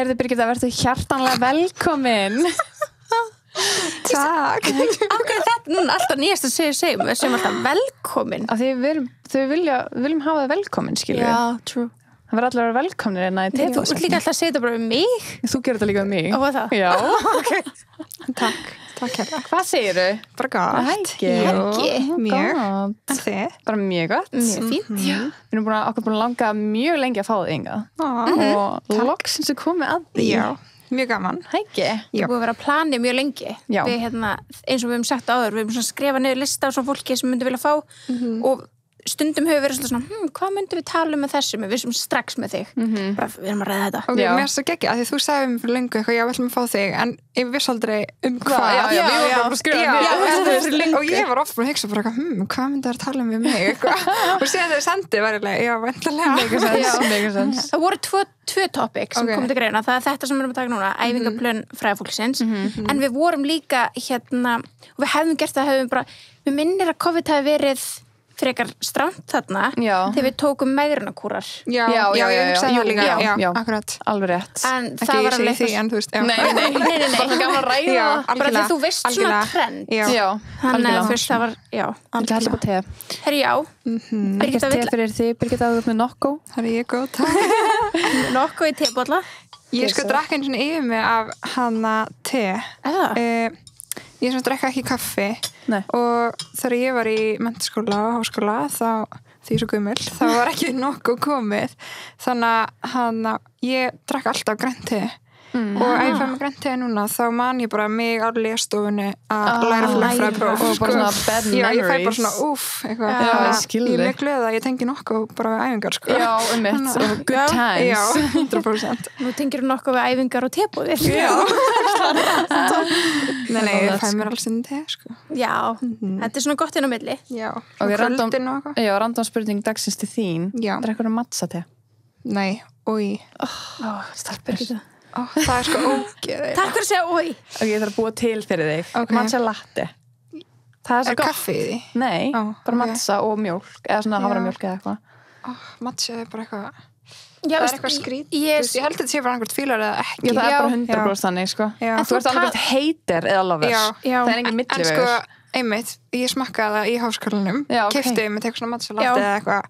Heyrðu Birgitta, verður hjartanlega velkomin. Takk. Ákveð þetta núna alltaf nýjast að segja við segjum alltaf velkomin. Af því við viljum hafa það velkomin, skilur við. Já, true. Það verður allir að vera velkomnir en að Þú ert líka alltaf að segja þetta bara um mig. Þú gerir þetta líka um mig. Ó, það? Já. Takk hérna. Hvað segirðu? Bara gott. Mjög. En þið? Bara mjög gott. Mjög fínt. Við erum okkur búin að langa mjög lengi að fá þig hingað. Og loksins er komið að því. Já, mjög gaman. Hækki. Það búið að vera planið mjög lengi. Já. Við, eins og við hefum sagt áður, við hefum svona skrifað niður lista á svona fólki sem myndi vilja fá og stundum hefur verið svona, hvað myndum við tala um með þessu, við vissum strax með þig bara við erum að ræða þetta. Ok, mér er svo geggjað, af því þú sagði mér fyrir lengu eitthvað, já, við ætlum að fá þig, en ég viss aldrei um hvað. Já, við vorum bara að skrifa og ég var oft bara að hugsa bara eitthvað, hvað myndi það að tala um við mig eitthvað, og síðan þegar sendi var ég já, vendarlega. Það voru tvö topic sem kom til greina, það er þetta sem við erum að taka núna, æfingaplön fræðafólksins, en við vorum líka og við hefðum gert það, við minnir að COVID hafi verið frekar stramt þarna þegar við tókum megrunarkúrar. Já, ég hugsaði það líka. Já, akkurat. Alveg rétt. En það var alveg því, en þú veist, Nei. Bara gaman að ræða. Bara því þú veist svona trend. Já, þannig að þú veist, það var, Þetta heldur bara te. Herri, já. Ekkert te fyrir því, Birgitta, þú ert með Nokko. Það er ég góð, takk. Nokko í tebolla. Ég drakk einu svona yfir mig af hana te. Ég svona drekka ekki kaffi. Nei. Og þegar ég var í menntaskóla og háskóla því svo gömul, þá var ekki nokkuð komið, þannig að ég drakk alltaf grænt te og ef ég fæ með grænt te núna þá man ég bara mig á lesstofunni að læra lögfræðipróf og bara svona bad memories. Já, ég fæ bara svona eitthvað. Ég er mjög glöð að ég tengi nokkuð bara við æfingar, sko. Já, og good times. Já, 100%. Nú tengir nokkuð við æfingar og tebóðir. Já. Nei, ég fæ mér alls inn te, sko. Já, þetta er svona gott inn á milli. Já, og kvöldin og eitthvað. Já, random spurning dagsins til þín. Já. Drekkur matcha te? Nei, oi. Stelpur. Það er sko ógeð. Takk fyrir að segja oi. Ok, ég þarf að búa til fyrir þig. Matcha latte. Það er svo gott. Kaffi í því? Nei, bara matcha og mjólk. Eða svona haframjólk eða eitthvað. Matcha er bara eitthvað. Já, það er eitthvað skrít. Ég held að þetta sé bara einhvert fílar eða ekki. Já, það er bara 100% þannig, sko. En þú ert alveg heitir eða lover. Já. Það er engin millivegur. En sko, einmitt, ég smakkaði það í háskólanum. Keypti mig eitthvað svona matcha latte eða eitthvað,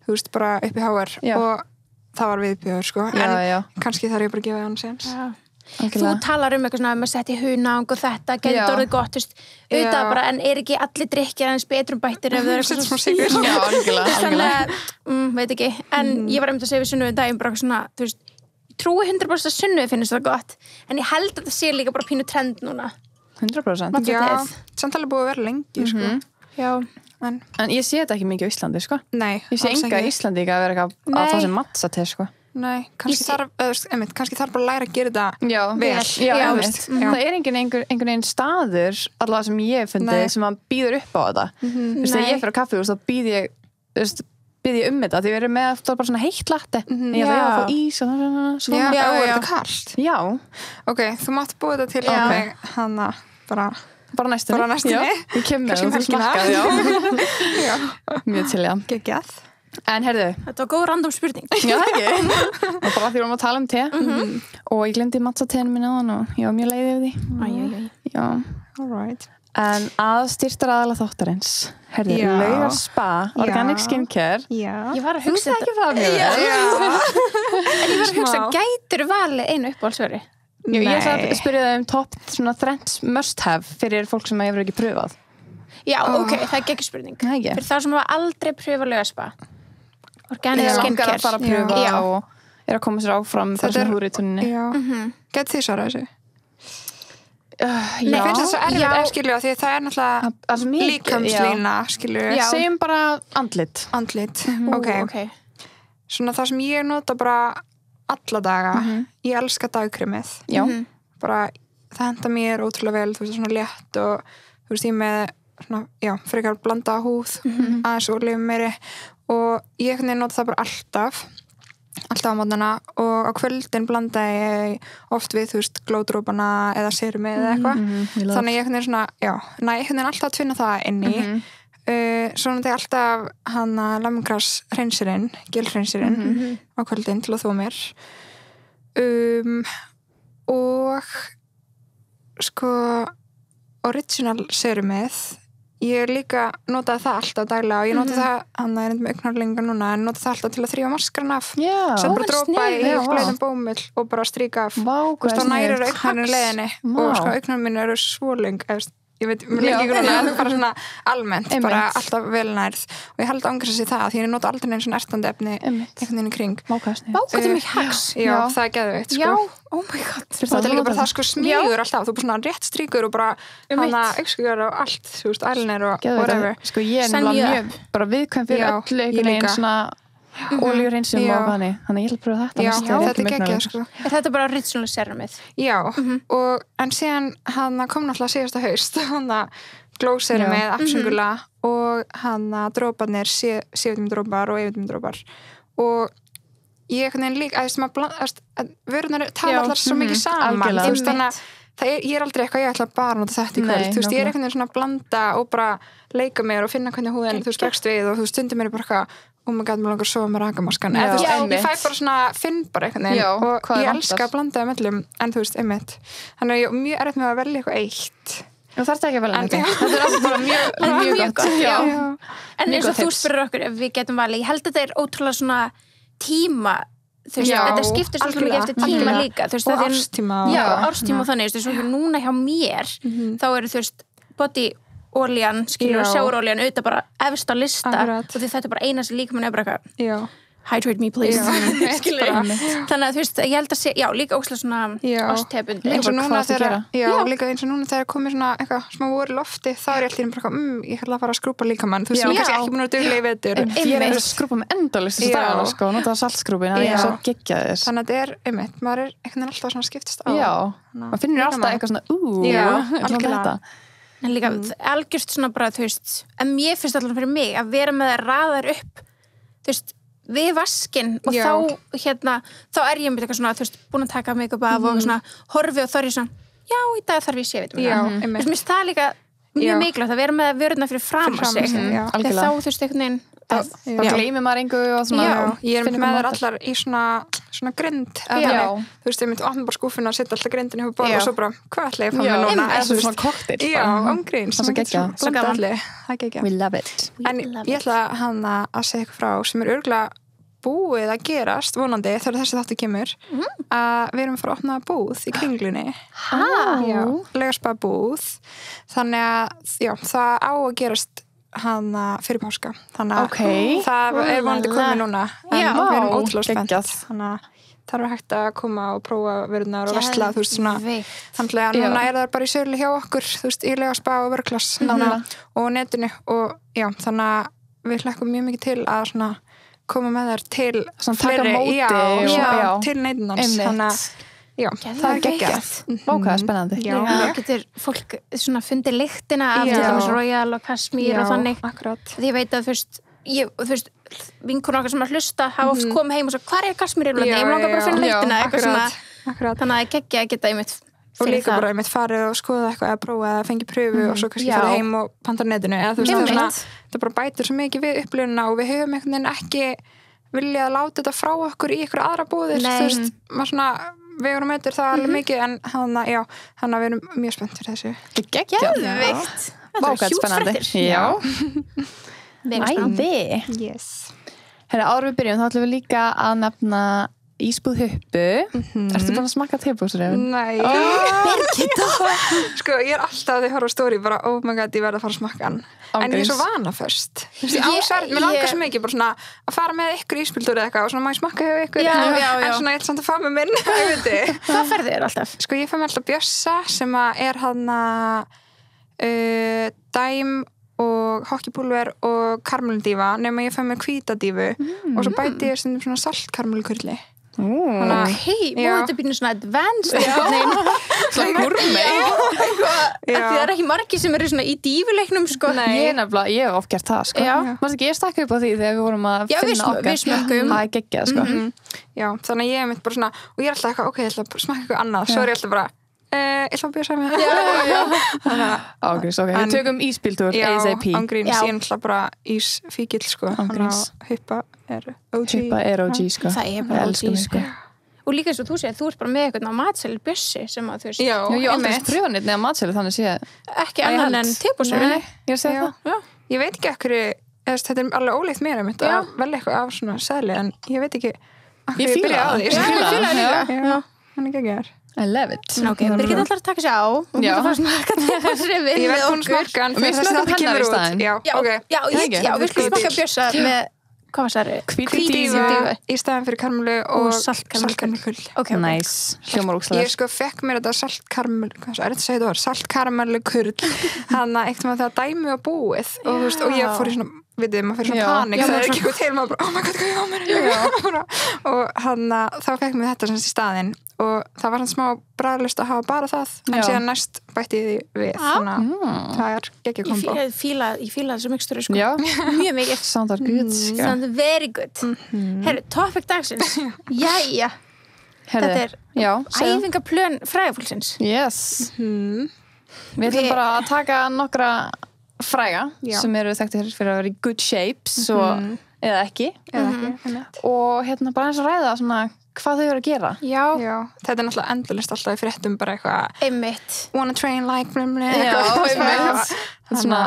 þú veist, bara upp í HR og það var viðbjóður, sko. En kannski þarf ég bara að gefa það hann séns. Þú talar um eitthvað svona að maður setti hunang og þetta, getur orðið gott, þú veist, auðvitað bara, en er ekki allir drikkir aðeins betrum bættir ef það er eitthvað svona sigur. Já, algjörlega. Þannig, veit ekki, en ég var einmitt að segja við Sunnu daginn bara svona, þú veist, ég trúi 100% að Sunnu finnst það gott, en ég held að það sé líka bara pínu trend núna. 100%. Já, samt alveg búið að vera lengi, sko. Já. En ég sé þetta ekki mikið á Íslandi, sko. Nei, ég sé enga Íslandi ekki að vera eitthvað að fá sér matcha te, sko. Nei, kannski þarf bara að læra að gera þetta vel. Já, það er einhvern veginn staður allavega sem ég hef fundið sem að býður upp á þetta. Þú veist, þegar ég fer á kaffihús þá býð ég þetta því við erum með bara svona heitt latte en ég ætla að fá ís og svona. Já, er þetta kalt? Já. Ok, þú mátt búið þetta til á mig hana bara næstunni. Ég kem með það smakkað. Mjög til, já. Geggjað. En heyrðu, þetta var góð random spurning. Já, ekki. Og bara því við varum að tala um te og ég glemdi matcha teinu mín áðan og ég var mjög leiði yfir því. Já. Alright. En aðstyrtar aðalega þáttarins. Heyrðu, Laugar Spa, Organic Skincare. Já. Ég var að hugsa þetta. Ekki það mjög vel. En ég var að hugsa, gætur valið einu uppáhaldsvöru? Ég ætla að spyrja það um top svona trends must have fyrir fólk sem hefur ekki pröfað. Já, ok, það er ekki spurning. Fyrir þá sem hafa aldrei pröfað Laugar Spa. Organic Skincare. Langar að fara að pröfa og er að koma sér áfram þessum húritunni. Já. Get þið svarað þessu? Já. Finnst það svo erfitt skilju því það er náttúrulega líkamslína skilju. Segjum bara andlit. Ok. Svona það sem ég nota bara alla daga. Ég elska dagkremið. Já. Bara það henda mér ótrúlega vel, þú veist, svona létt og þú veist, ég með svona, frekar blanda húð aðeins og lifum meiri og ég nota það bara alltaf á mótnana og á kvöldin blanda ég oft við, þú veist, glódrópana eða serumið eða eitthvað þannig ég svona, ég alltaf að tvinna það inn í svo nota ég alltaf hana lemongrass hreinsirinn, gélhreinsirinn á kvöldin til að þvo mér og sko original serumið ég líka notaði það alltaf daglega og ég notaði það, hann er með augnhárlingar núna en notaði það alltaf til að þrífa maskarna af sett bara dropa í bleiðan bómull og bara stríka af og þá nærir augnhárinu leiðinni og sko augnhárinu mínu eru svólung ég veit, mér lengi grunni en bara svona almennt, bara alltaf vel nærð og ég held ángriðs að það því ég nota aldrei neins svona ertandi efni einhvern veginn í kring Vákvæði mig hags já, það er geðveikt sko Já, oh my god það er líka bara það sko smígur alltaf þú bara svona rétt stríkur og bara hana augskugar og allt, þú veist, eyeliner og whatever sko ég er mjög bara viðkvæm fyrir öllu einhvern veginn svona oljurreinsum og þannig ég vil pröfa þetta þetta er geggjað sko Er þetta bara original serumið? Já, en síðan hann kom náttúrulega síðasta haust hann glow serumið, apsingula og hann dróparnir C-vitamin drópar og E-vitamin drópar og ég einhvern veginn líka að vörunar tala allar svo mikið saman þú veist þannig að ég er aldrei eitthvað ég ætla bara að nota þetta í kvöld þú veist ég er einhvern veginn svona að blanda og bara leika mér og finna hvernig húðin þú veist bregst við og þú veist stundum mér bara eitthvað oh my god, mér langar svo með rakamaskan ég fæ bara svona, finn bara eitthvað og ég elska að blanda það mellum en þú veist, einmitt þannig að ég er mjög erfitt með að velja eitthvað eitt þú þarft ekki að velja þetta þetta er alltaf bara mjög gott en eins og þú spyrir okkur ef við getum valið, ég held að þetta er ótrúlega svona tíma þú veist, þetta skiptir svo mikið eftir tíma líka þú veist, og árstíma árstíma og þannig, þú veist, svo núna hjá mér þá eru þú veist, body olían, skilur og sjáurolían auðvitað bara efst á lista og því þetta er bara eina sem líka mann er bara eitthvað hydrate me please þannig að þú veist, ég held að sé líka óslega svona ástefund eins og núna líka eins og núna þegar komið svona eitthvað smá voru lofti þá er ég alltaf bara ég ætla að fara að skrúpa líka mann þú veist, ég er kannski ekki búin að duglega í vetur ég er að skrúpa með endalist þessu dagana sko, nota saltskrúpin að ég er svo geggjaðis þannig að þetta er, einmitt, maður er einhvern veginn alltaf svona skiptist á maður finnur alltaf eitthvað svona en líka algjörst svona bara, þú veist en mér finnst alltaf fyrir mig að vera með að raðar upp, þú veist við vaskinn og þá er ég með eitthvað svona, þú veist, búin að taka make-up af og svona, horfi og þá er ég svona já, í dag þarf ég C-vitamin þú veist, mér finnst það líka mjög mikilvægt að vera með vöruna fyrir fram að sig þegar þá, þú veist, einhvern veginn þá gleymir maður einhverju og svona ég er með þær allar í svona grind þú veist, ég myndi opna bara skúfuna og setja alltaf grindin í ból og svo bara, hvað ætla ég að fá mér núna eða svona kokteil ángríns, we love it en ég ætla hana að segja eitthvað frá sem er örugglega búið að gerast vonandi þegar þessi þáttu kemur að við erum að fara að opna búð í Kringlunni Laugarspa búð þannig að það á að gerast hana fyrir páska þannig að það er vonandi komið núna en við erum ótrúlega spennt þannig að það er hægt að koma og prófa vörunar og versla þú veist svona þannig að núna er það bara í sölu hjá okkur þú veist í Laugarspa og Vörklass og netinu og þannig að við hlekkum mjög mikið til að svona koma með þær til fleiri til neytundans þannig að það er geggjað Vákvæða spennandi þá getur fólk svona fundið lyktina af til dæmis Royal og Kashmir og þannig því ég veit að þú veist vinkonur okkar sem að hlusta hafa oft komið heim og svo hvað er Kashmir ég langar bara að finna lyktina þannig að það er geggjað að geta einmitt og líka bara einmitt farið og skoða eitthvað eða prófa eða fengi pröfu og svo kannski farið heim og panta netinu eða þú veist það bara bætir svo mikið við upplifuna og við höfum einhvern veginn ekki viljað að láta þetta frá okkur í ykkur aðra búðir þú veist, maður svona við erum meitir það alveg mikið en þannig að við erum mjög spennt fyrir þessu geðveikt Vákvæða spennandi æði áður við byrjum þá ætlum við líka að nefna ísbúð Huppu Ertu búin að smakka tebúsrefn? Nei Birgitta Sko ég er alltaf að þið horfa á stóri bara oh my god ég verð að fara að smakka hann en ég er svo vana först mér langar svo mikið bara svona að fara með ykkur íspildur eða eitthvað og svona má ég smakka hjá ykkur en svona ég ætla samt að fá með minn Hvað ferð þér alltaf? Sko ég fæ mér alltaf Bjössa sem er hann dæm og hokkipúlver og karmelindífa nema ég fæ mér hvítadífu og svo bæti ég stundum svona saltkarmelkurli þetta býnir svona advanced svona gourmet það er ekki margir sem eru svona í dífuleiknum sko. ég hef oft gert það sko. ég stakk upp á því þegar við vorum að finna okkar við smökkum það er geggjað sko. þannig að ég er mitt bara svona og ég er alltaf eitthvað, ég ætla að smakka eitthvað annað svo er ég alltaf bara ég ætla að byrja saman ángríns, við tökum íspildur ASAP ángríns, ég er alltaf bara ísfíkil sko. Huppa er OG sko. það er bara OG sko. og líka eins og þú segir, þú ert bara með eitthvað á matseðli Bjössi sem að þú veist Já, Ég aldrei einmitt. pröfa neitt neða matseli þannig sé ekki annan en tebúsur Ég sé það Já. Ég veit ekki ekkur, þetta er alveg ólíkt mér einmitt að velja eitthvað af svona seðli en ég veit ekki Ég fíla byrja á það. því. Ég fíla það. Já, hann ekki ekki I love it Ok, Birgit ætlar að taka sér á og Já. hún fara að smakka tebúsrifin Ég verð búin að smakka hann Og við þegar þessi smakkum þáttur hennar í kemur út. staðinn. Já, Já, ok. já, við skulum smakka Bjössa með, hvað var það? Hvít Dífu í staðin fyrir karmelu og saltkarmelu. Ok. Nice Hljómar Ég úkslega sko fekk mér þetta saltkarmelu, hvað er þetta að segja þetta orð? Saltkarmelu kurl, hann að eitthvað þegar dæmi var búið og, þú veist, og ég fór í svona, vitið, maður fyrir svona Já. panik, það er ekki eitthvað til, maður bara, oh my god, hvað ég á mér? Og hann að þá fekk mér þetta sem í staðinn og það var hann smá bragðlust að hafa bara það, en Já. síðan næst bætti ég því við, þannig að það er geggjað kombo. Ég fíla þessu mikstur sko. Já Mjög mikið Soundar good sko. Sound very good Herru, topic dagsins Jæja, þetta er Já segðu. æfingaplön frægafólksins Yes Við ætlum bara að taka nokkra fræga Já. sem eru þekktir fyrir að vera í good shapes og, eða ekki Eða ekki, einmitt. og hérna bara eins og ræða svona hvað þau eru að gera Já, Já, þetta er náttúrulega endalist alltaf í fréttum bara eitthvað einmitt wanna train like blimli Já, eitthvað Þetta er svona,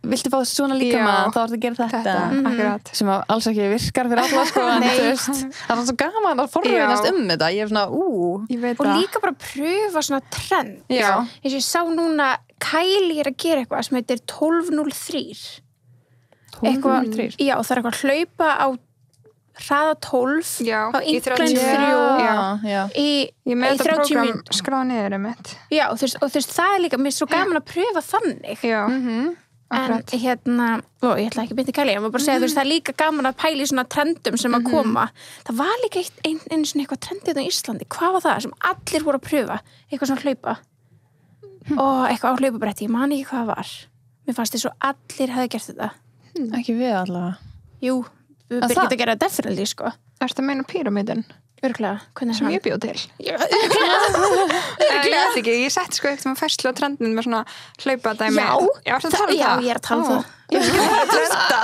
viltu fá svona líka Já. maður þá ertu að gera þetta akkurat sem að alls ekki virkar fyrir alla sko, en þú veist, það er svo gaman að forviðnast Já. Þetta ég er svona, Ég veit Og það. líka bara pröfa svona trend Já. eins og ég sá núna Kylie er að gera eitthvað sem heitir 12.03 eitthvað, 12.03. já, það er eitthvað að hlaupa á hraða 12 Já, á í Incline 30. 3 Já. já. í Ég með þetta 30 prógram mínútur. skráða niður einmitt. Já, og þú veist, það er líka mér svo gaman að pröfa þannig Já, en akkurat. hérna, ég ætla ekki að byrja Kylie, ég var bara að segja þú veist, það er líka gaman að pæla í svona trendum sem að koma það var líka einu svona eitthvað trendið á Íslandi, hvað var það sem allir voru að pröfa, eitthvað svona hlaupa og eitthvað á hlaupabretti, ég man ekki hvað það var mér fannst þess að allir hefði gert þetta Ekki við allavega jú, við það? byrjum að gera það definitely sko, Ertu að meina píramídin örglega, hvernig er sem hann? ég bjóð til? Já, Ég veit ekki, ég setti sko eitthvað færslu á trendin með svona hlaupadæmi. Já, ertu að tala um já, það? ég er að tala um það Ég skil það trenda.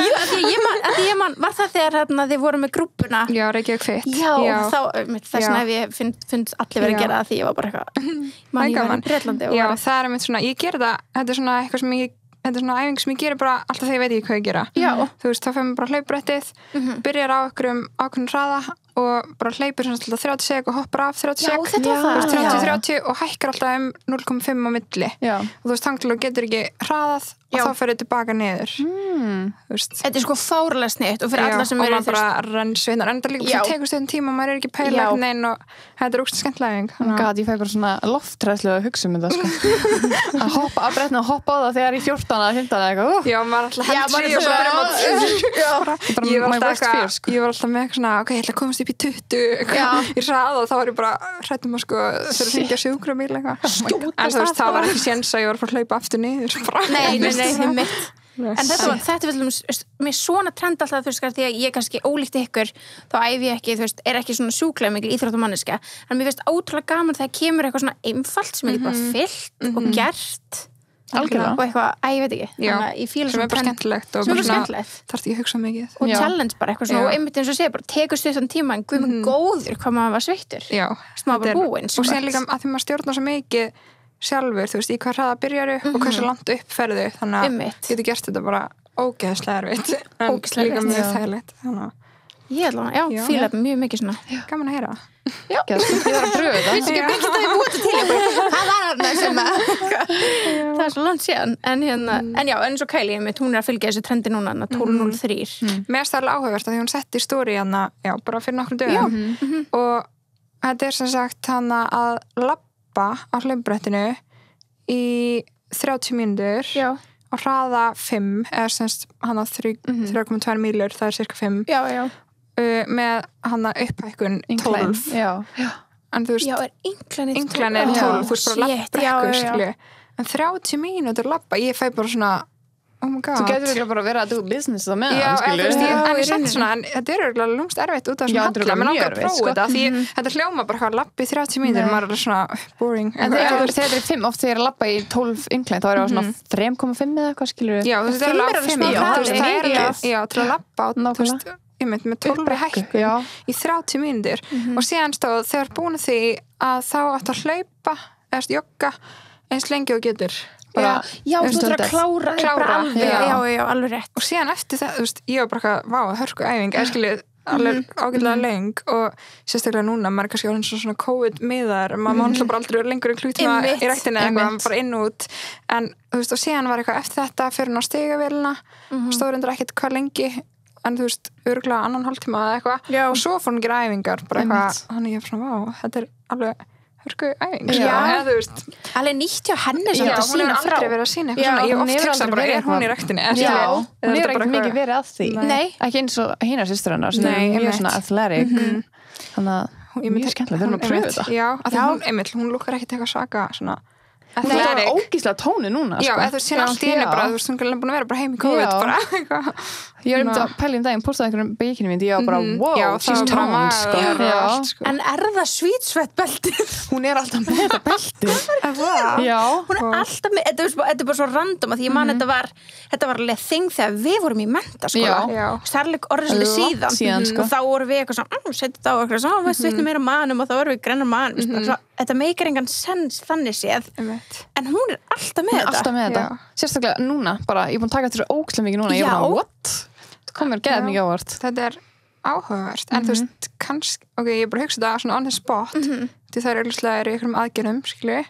Jú, af því ég man, var það þegar hérna, þið voru með grúppuna Já, Reykjavík Fit. Já, þá, þess Já. vegna ef ég finn allir verið að gera það því ég var bara eitthvað Það er ég var gaman. í Bretlandi og Já, var það er einmitt svona, ég ger það, þetta er svona eitthvað sem þetta er svona æfing sem ég gerir bara alltaf þegar ég veit ekki hvað ég gera. Já. Þú veist, þá fyrir maður bara hlaupbrettið, byrjar á einhverjum ákveðnum hraða og bara hleypur svona alltaf 30 sek og hoppar af 30 Já, sek. þetta var það. 30 og hækkar alltaf um 0,5 á milli. Já. Og þú veist, þannig að getur ekki hraðað og Já. þá fyrir tilbaka niður. Þú veist. Þetta er sko fárlega snitt og fyrir Já, alla sem og eru maður bara rennsveinar enda líka Já. fyrir tekur stöðum tíma, maður er ekki Já. pæla neinn og þetta er úrst skemmtilega æfing. Oh God, ég fæ bara svona lofttræðslu að hugsa þetta sko. Að hoppa af brettinu og hoppa á það þegar í 14 að 15 eða eitthvað Já, maður alltaf Já, hendur maður sig og er bara svo- ég var my alltaf worst fear, sko. ég var alltaf með eitthvað svona, ok, ég ætla að komast upp í 20 eitthvað, í hraða og þá var ég bara hrættum að sko þegar að hringja sjúkrabíl eitthvað en þú veist, það var ekki séns að ég var að fara að hlaupa aftur niður bara. Nei, mitt En þetta vil mér svona trend alltaf, þú veist, því að ég kannski ólíkt ykkur, þá æfi ég ekki, þú veist, er ekki svona sjúklega mikil íþróttamanniska, en mér finnst ótrúlega gaman þegar kemur eitthvað svona einfalt sem ég get bara fyllt og gert Algjörlega. og eitthvað, ég veit ekki Já, þannig að ég fíla sem svona er bara trend skemmtilegt og sem er bara bara svona skemmtilegt þarf ekki að hugsa mikið og Já. challenge bara eitthvað svona Já. og einmitt eins og segja bara tekur stuttan tíma en guð minn góður hvað maður var sveittur Já, sem maður þetta bara er- búinn og síðan líka að því maður stjórnar svo mikið sjálfur, þú veist, í hvað hraða byrjaru og hversu langt upp ferðu, þannig að Einmitt. getur gert þetta bara ógeðslega erfitt en Ógeðslega líka erfitt, mjög já. þægilegt, þannig að ég ætla að, já, fíla mjög mikið svona gaman að heyra. Ekki, sko. Ég var að pröfa þetta ég byggist það í búti til ykkur hvað var hann sem að það er svo langt síðan en hérna, en já, eins og Kylie einmitt, hún er að fylgja þessu trendi núna 12.03 Mér er það alveg áhugavert að því hún setti story hana, já, bara fyrir nokkrum dögum og þetta er sem sagt hana að labba á hlaumbrettinu í 30 mínútur já, á hraða 5 eða sem sagt hana 3,2 mílur, það er cirka 5 já, já með hana upphækkun 12 Já, já en þú veist, já, er Incline er 12 þú veist bara labba já, brekkur já, já. skilju. En 30 mínútur labba, ég fæ bara svona oh my god Þú getur eiginlega bara að vera að do business það með Já, hann, þú veist, skilur en í ég sett rauninni. svona, en þetta er eiginlega lúmst erfitt út af Já, þessum þetta er halla, menn mjög ákveð að erfitt, prófa sko. þetta því þetta hljóma bara hvað labbi 30 mínútur, maður er alveg svona boring En þegar þetta er 5, oft þegar ég er að labba í 12 incline, þá er ég á svona 3,5 eða eitthvað, skilur Já, þú veist, það er alveg 5 smá hraði. það er alveg, já, til að labba á, þú Nákvæmlega. veist, með 12 hækkun í 30 mínútur og síðan stóð þegar búin því að þá átt að hlaupa eða jogga eins lengi og getur bara, já, þú þurfir að klára alveg, já, alveg rétt og síðan eftir það, þú veist, ég var bara vá, hörku æfing, skilið alveg ágætlega löng og sérstaklega núna maður kannski orðin svona COVID-miðar maður náttúrulega bara aldrei lengur í klukkutíma í ræktinni eitthvað, bara inn út en þú veist, og síðan var eitthvað eftir þetta fyrir hún á stigavélina stóður endur ekkert hvað lengi en þú veist, örgulega 1,5 tíma eða eitthvað og svo fór hún að gera æfingar bara eitthvað, þannig ég er svona, vá, þetta er alveg hörku æfing, eða þú veist alveg nýtt hjá henni já, hún hefur aldrei verið að sína eitthvað svona, ég oft hugsa bara, er hún í ræktinni já, hún hefur ekkert mikið verið að því ekki eins og hinar systur hennar sem er mjög svona athletic þannig að mjög skemmtilega, við erum að pröfa þetta já, af því hún lukkar ekkert eitthvað svaka svona hún er ógíslega tóni núna já, þú veist, síðan allt í henni bara, þú veist, hún er búin að vera bara heim í COVID bara eitthvað ég var að pæla daginn, postaði einhverjum bikini mynd ég var bara, wow, she's toned sko. En það sweet sweat beltið? Hún er alltaf með þetta beltið já, hún er alltaf með, þetta er bara svo random að því ég man þetta var alveg þing þegar við vorum í menntaskóla særleik orðislega síðan og þá vorum við eitthvað svona, setjum þetta á eitthvað svona, veistu við meira manum og þá vorum við grennar manum þetta meikir engan sens þannig séð en hún er alltaf með þetta sérstaklega núna, bara, ég er búin að taka þetta svo ógeðslega mikið núna, ég er bara, what? Það kom mér geðað mikið ávart þetta er áhugavert en þú veist, kannski, ok, ég er bara að hugsa þetta svona on the spot því það er auðvitað í einhverjum aðgerðum, skilju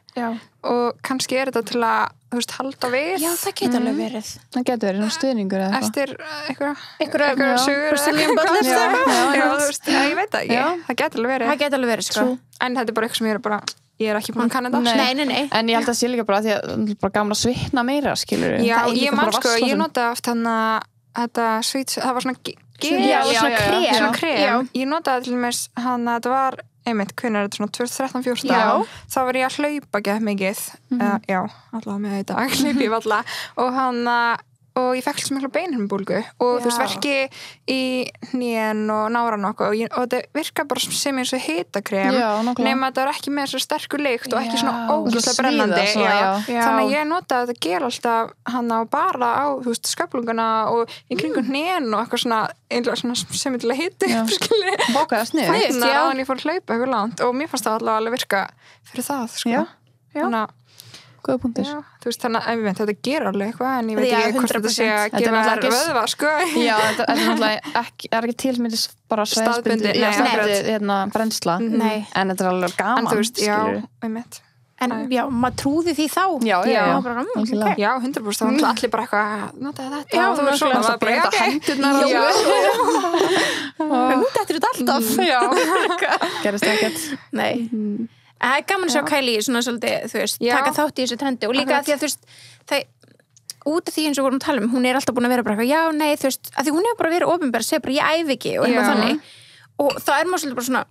og kannski er þetta til að, þú veist, halda við já, það getur alveg verið það getur verið svona stuðningur eða eftir einhverja sögur Brazilian butt-lift já, þú veist, ég veit það ekki það getur alveg verið sko. En þetta er bara eitthvað sem ég er ekki búin að kanna þetta nei. En ég held að sé líka bara því að bara gamla svitna meira, skilur já, ég man sko, ég notaði oft þetta svít, það var svona krem ég notaði til mér þetta var einmitt, hvernig er þetta svona 2013-14 þá var ég að hlaupa gett mikið já, allavega með í dag hlaupi ég alla og ég fekk svo mikla beinhimnbólgu og þú veist, verki í hnén og náran og þetta virka bara sem eins og hitakrem nema þetta er ekki með svo sterkur lykt og ekki svona ógeðslega brennandi þannig að ég notaði þetta gel alltaf hana og bara á, þú veist, sköflunguna og í kringum hnén og eitthvað svona sem til að hita bókaða snið þannig að ég fór að hlaupa eitthvað langt og mér fannst það allavega virka fyrir það, sko þannig að góða punktir. Þú veist, þannig að þetta ger alveg eitthvað, en ég veit ekki hvort þetta sé að gefa þær vöðva, sko. Já, þetta er náttúrulega ekki tilmyndis bara staðbundið brennsla, en þetta er alveg gaman. En þú veist, já, einmitt. En já, maður trúði því þá. Já, 100%, þá var allir bara eitthvað, notaði þetta. Já, þú veist, svona, það bara hendurnar og þetta er þetta alltaf. Já, gerist ekkert. Nei. Það er gaman að sjá Kylie svona svolítið, þú veist, taka þátt í þessu trendi og líka því að þú veist, það út af því eins og vorum að tala hún er alltaf búin að vera bara eitthvað, já, nei, þú veist, að því hún hefur bara verið opinber, segir bara, ég æfi ekki og eitthvað þannig og þá er maður svolítið bara svona,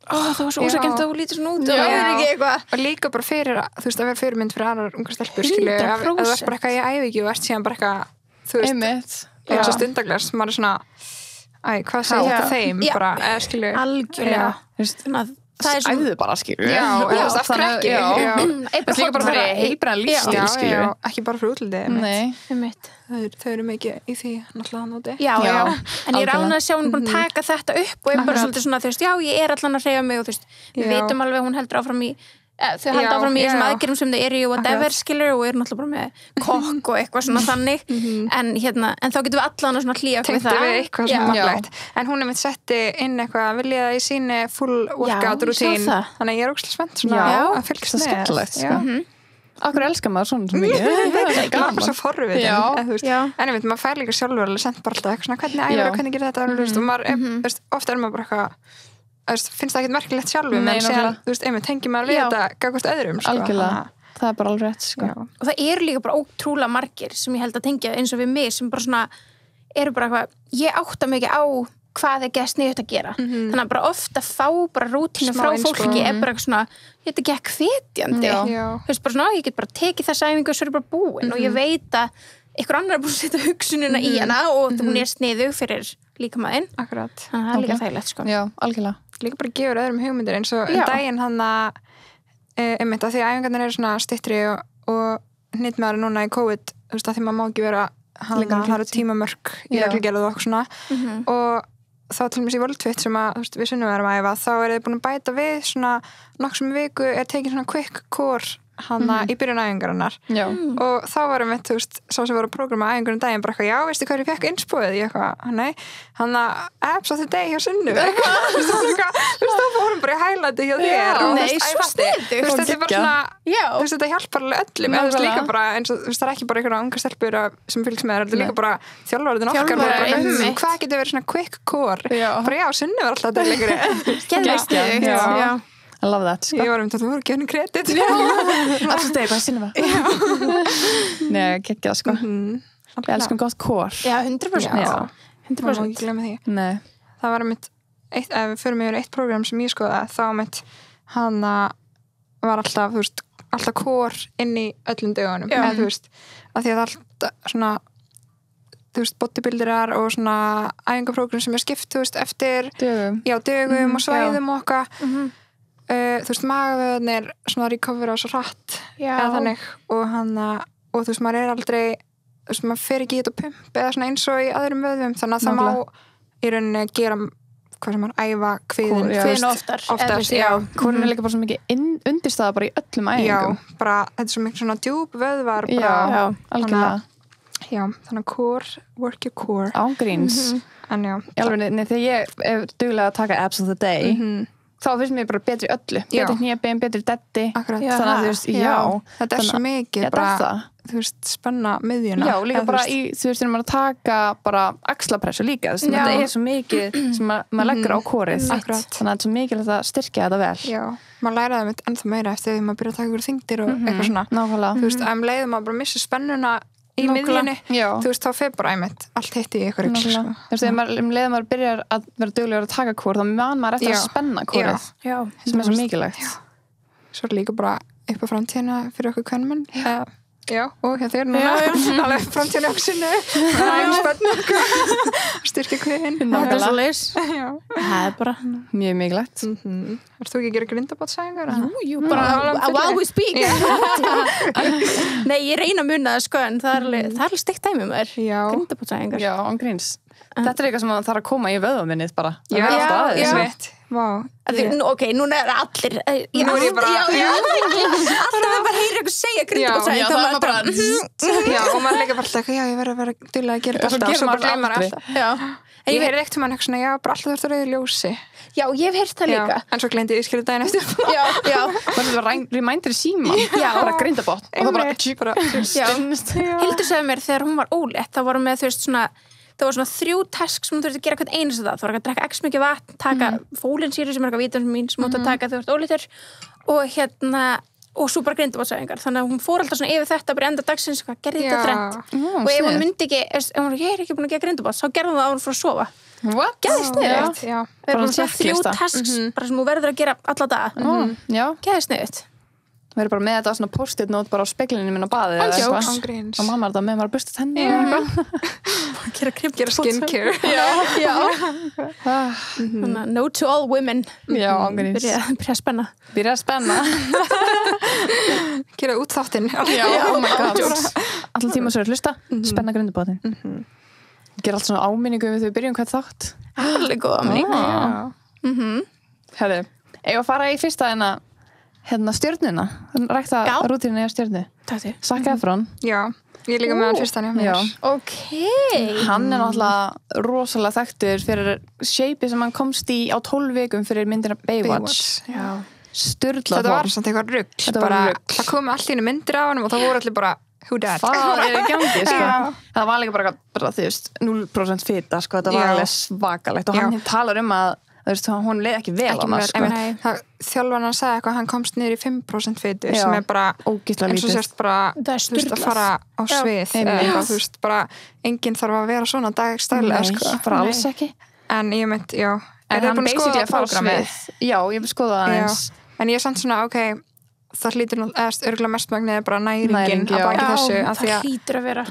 það var svo ósækjant að hún lítur svona út og það er ekki eitthvað. Og líka bara fyrir, þú veist, að vera fyrirmynd fyrir annar ungar stelpur, skilju, að þú ert bara eitthvað, ég æfi ekki og ert síðan bara eitthvað, þú veist, eins og stundaglas, maður er svona, hvað segir þetta þeim, bara, skilju, algjörlega. æfðu bara, skilur já, af krekki líka bara fyrir heilbrigðan lífstíl, skilur ekki bara fyrir útliti þau eru mikið í því náttúrulega nóti já, en ég er ánægð að sjá hún búin að taka þetta upp og er bara svolítið svona, þú veist, já, ég er allan að hreyfa mig og þú veist, við veitum alveg hún heldur áfram í þau halda áfram í þessum aðgerðum sem þau eru í whatever, skilur, og eru náttúrulega bara með kokk og eitthvað svona þannig en þá getum við allan að svona hlýja okkur við það við eitthvað svona maglegt en hún er mitt setti inn eitthvað vilja það í síni full workout routine þannig að ég er ógeðslega spennt svona að fylgst með Akkur elskar maður svona mikið það er gaman svo forvitin en ég veit, maður fær líka sjálfur alveg sent bara alltaf eitthvað svona hvernig æfir og hvernig gerir þetta og maður, ofta er maður bara eitthvað finnst það ekkert merkilegt sjálfu en síðan, þú veist, einmitt tengi maður við þetta gagnvart öðrum, sko. Algjörlega, það er bara alveg rétt, sko. Og það eru líka bara ótrúlega margir sem ég held að tengja eins og við mig sem bara svona, eru bara eitthvað, ég átta mig ekki á hvað er gæst sniðugt að gera. Þannig að bara ofta fá bara rútínu frá fólki er bara eitthvað svona, þetta er ekki hvetjandi. Þú veist, bara svona, ég get bara tekið þessa æfingu og svo er bara búin og ég veit að einhver annar er búin að setja hugsunina í hana og hún er sniðug fyrir líkamæðin. Akkurat. Þannig að það er líka þægilegt, sko. Já, algjörlega. Líka bara gefur öðrum hugmyndir eins og daginn hann að einmitt að því að æfingarnir eru svona styttri og hnitmaður núna í COVID, þú veist, að því maður má ekki vera það eru tímamörk í reglugerð og okkur svona og þá til dæmis í Voltfit sem að, þú veist, við Sunnu erum að æfa, þá er þið búin að bæta við svona nokkrum viku er tekin svona quick core hana í byrjun æfingarinnar og þá varum við, þú veist, sá sem voru að prógrama æfingarinn daginn bara eitthvað, já, veistu hvað ég fekk innspóðið? Ég eitthvað, nei, hana apps of the day hjá Sunnu þú veist, þá fórum bara í highlighti hjá þér og nei, svo sniðugt. þú veist, þetta er bara svona, þú veist, þetta hjálpar alveg öllum, en þú veist, líka bara eins og, þú veist, það er ekki bara einhverja unga stelpur sem fylgst með þér, þetta er líka bara þjálfariðin okkar bara, hvað getur verið svona quick core bara já, Sunnu var alltaf þetta I love that, sko. Ég var að þú voru gefinu kredit. Alltaf degi, bara sinni Nei, geggjað, sko. Við elskum gott kór. Já, 100%. Já, 100%. Má ekki glemma því. Nei. Það var ef við förum yfir eitt prógram sem ég skoða, þá hana var alltaf, þú veist, alltaf kór inn í öllum dögunum. Eða, þú veist, að því að alltaf svona, þú veist, bodybuilderar og svona æfingaprógram sem skipt, þú veist, eftir dögum og svæðum og okkar. Þú veist, magavöðnir svona recovera svo hratt eða þannig og þú veist, maður er aldrei þú veist, maður fer ekki í þetta pump eða svona eins og í öðrum vöðum, þannig að það má í rauninni gera hvað sem maður æfa kviðin oftast kórin er líka bara svo mikið undirstaða bara í öllum æfingum bara, þetta er svo mikið svona djúp vöðvar algjörlega þannig að core, work your core ángríns en já, þegar ég er duglega að taka apps of the day þá finnst mér bara betri öllu betri hnébein, betri detti þannig að þú veist, þetta er svo mikið bara, þú veist, spenna miðjuna líka bara í, þú veist, þegar maður að taka bara axlapressu líka, þetta er svo mikið sem maður leggur á kórið þannig að þetta er svo mikilvægt að styrkja þetta vel maður læraði mitt ennþá meira eftir því maður byrja að taka ykkur þyngdir og eitthvað svona þú veist, að leiðum maður bara missa spennuna í miðjunni, þú veist, þá fer bara einmitt allt hitt í ykkur ykkur þú veist, þegar maður byrjar að vera duglegur að taka kór, þá man maður eftir að spenna kórið sem er svo mikilvægt svo er líka bara upp á framtíðina fyrir okkur kvenmenn og hjá þér núna alveg framtíðina okkur sinni það er spenna styrkja kviðin það er svo leys það er bara mjög mikilvægt Varst þú ekki að gera grindabátsæfingar? Jú, bara while we speak Nei, ég reyna að muna það sko en það er alveg steikt dæmi með þér grindabátsæfingar Já, ángríns Þetta er eitthvað sem það þarf að koma í vöðvaminnið bara ég veit Ok, núna er allir nú er ég bara alltaf það bara heyrir eitthvað segja grindabátsæfing þá maður bara og maður líka bara alltaf ég verður að vera duglega að gera alltaf og svo bara gleymar alltaf ég heyrði ekkert um hann eitthvað svona bara alltaf þurftu rauðu ljósi Já, ég hef heyrt það líka en svo gleymdi ég skilja daginn eftir það var reminder í síman bara grindabátt og það bara Hildur sagði mér þegar hún var ólétt þá voru með þú veist svona það var svona 3 task sem þú þurfti að gera hvern einasta dag. Það var að drekka x mikið vatn, taka fólinsýru sem er eitthvað vítamín mín sem þú átt að taka þegar þú ert óléttur og svo bara grindabátsæfingar. Þannig að hún fór alltaf svona yfir þetta bara enda dagsins, hvað gerði þetta þrennt. Og ef hún myndi ekki, ef hún ég er ekki búin að gera grindabáts, þá gerði hún það að hún fór að sofa. What? Geðið sniðugt. Það er bara svona 3 tasks bara sem þú verður að gera alla daga. Geðið sniðugt. Við erum bara með þetta svona post-it note bara á speglinu minn á baði eða eitthvað. Og mamma er þetta með maður að busta tenni gera skincare. Þannig að no to all women. Já, ángríns. Byrja að spenna. Gera út þáttinn. Já, oh my god. Alltaf tíma svo er hlusta, spenna grindabátinn. Gera allt svona áminningu við þau byrjum hvert þátt. Alveg góð áminning. Herri, ég var að fara í fyrsta stjörnuna, rækta rútínuna í stjörnu. Zac Efron. Já, ég líka með hann fyrstan hjá mér. Ok. Hann er náttúrulega rosalega þekktur fyrir shapeið sem hann komst í á 12 vikum fyrir myndina Baywatch. Sturlað. Þetta var samt eitthvað rugl. Það komi allt í einu myndir á hann og það voru allir bara who dat? Það er í gangi, sko. Það var líka bara þú veist, 0% fita, sko. Þetta var alveg svakalegt og hann talar að hún leið ekki vel á hann þjálfarinn hann sagði eitthvað hann komst niður í 5% fitu sem er bara ógeðslega eins og sérst bara að fara á svið þú veist bara enginn þarf að vera svona dagstæðilega sko. Bara alls ekki en ég mynd, já en hann basically að fara á svið já, ég vil skoða það eins en ég er samt svona, ok það hlýtur örgulega mestmagnið bara næringin að baki þessu af því að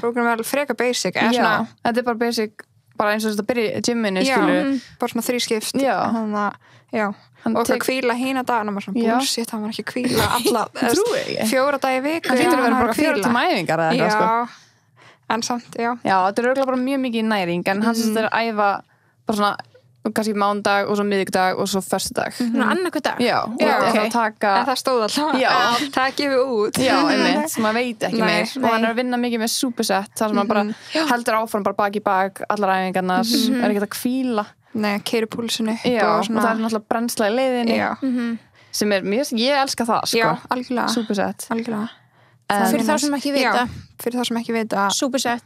prógram er freka basic þetta er bara basic bara eins og þetta byrja í gymminu bara svona 3 skipt og það kvíla hína dagana maður svona bullshit, hann var ekki kvíla alla 4 daga í viku það hlýtur að vera bara 4 til mæfingar eða eitthvað sko en samt, já þetta er örgulega bara mjög mikið næring en hann er að æfa bara svona kannski mánudag og svo miðvikudag og svo föstudag annarkvæð dag já, og þá taka en það stóð alltaf það gefið út já, einmitt, sem maður veit ekki meir og hann er að vinna mikið með superset þar sem hann bara heldur áfram bara bak í bak allar æfingarnar, er ekki að hvíla keyrir púlsinu upp já, og það er náttúrulega brennsla í leiðinni sem er mjög, ég elska það sko. já, algjörlega superset fyrir þá sem ekki vita fyrir þá sem ekki vita superset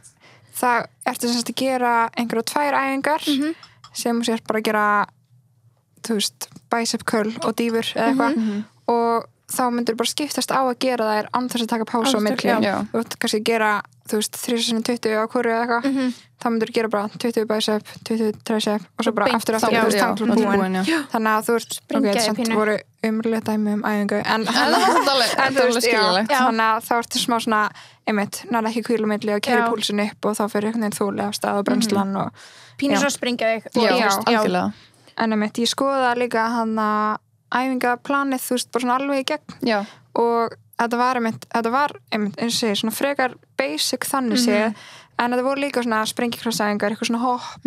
það ertu semst að gera einhverja 2 æfingar sem þú sér bara að gera þú veist, bicep curl og dýfur eða eitthvað og þá myndur bara skiptast á að gera þær án þess að taka pásu á milli þú veist, kannski gera, þú veist, 3x20 á hverju eða eitthvað þá myndur gera bara 20 bicep, 20 tricep og svo bara aftur þú veist, tanglum búin þannig að þú veist, ok, þetta voru umröðlega dæmi æfingu en þú veist, þannig að þá ertu smá svona, einmitt, næra ekki kvíla milli og keyrir púlsin upp og þá fyrir einhvern veginn þúli af stað og brennslan og pínur svo springa þig algjörlega en einmitt, ég skoða líka hann að æfingaplanið, þú veist, bara svona alveg í gegn og þetta var einmitt, eins og segir, svona frekar basic þannig séð, en þetta voru líka svona sprengikrassæfingar, eitthvað svona hopp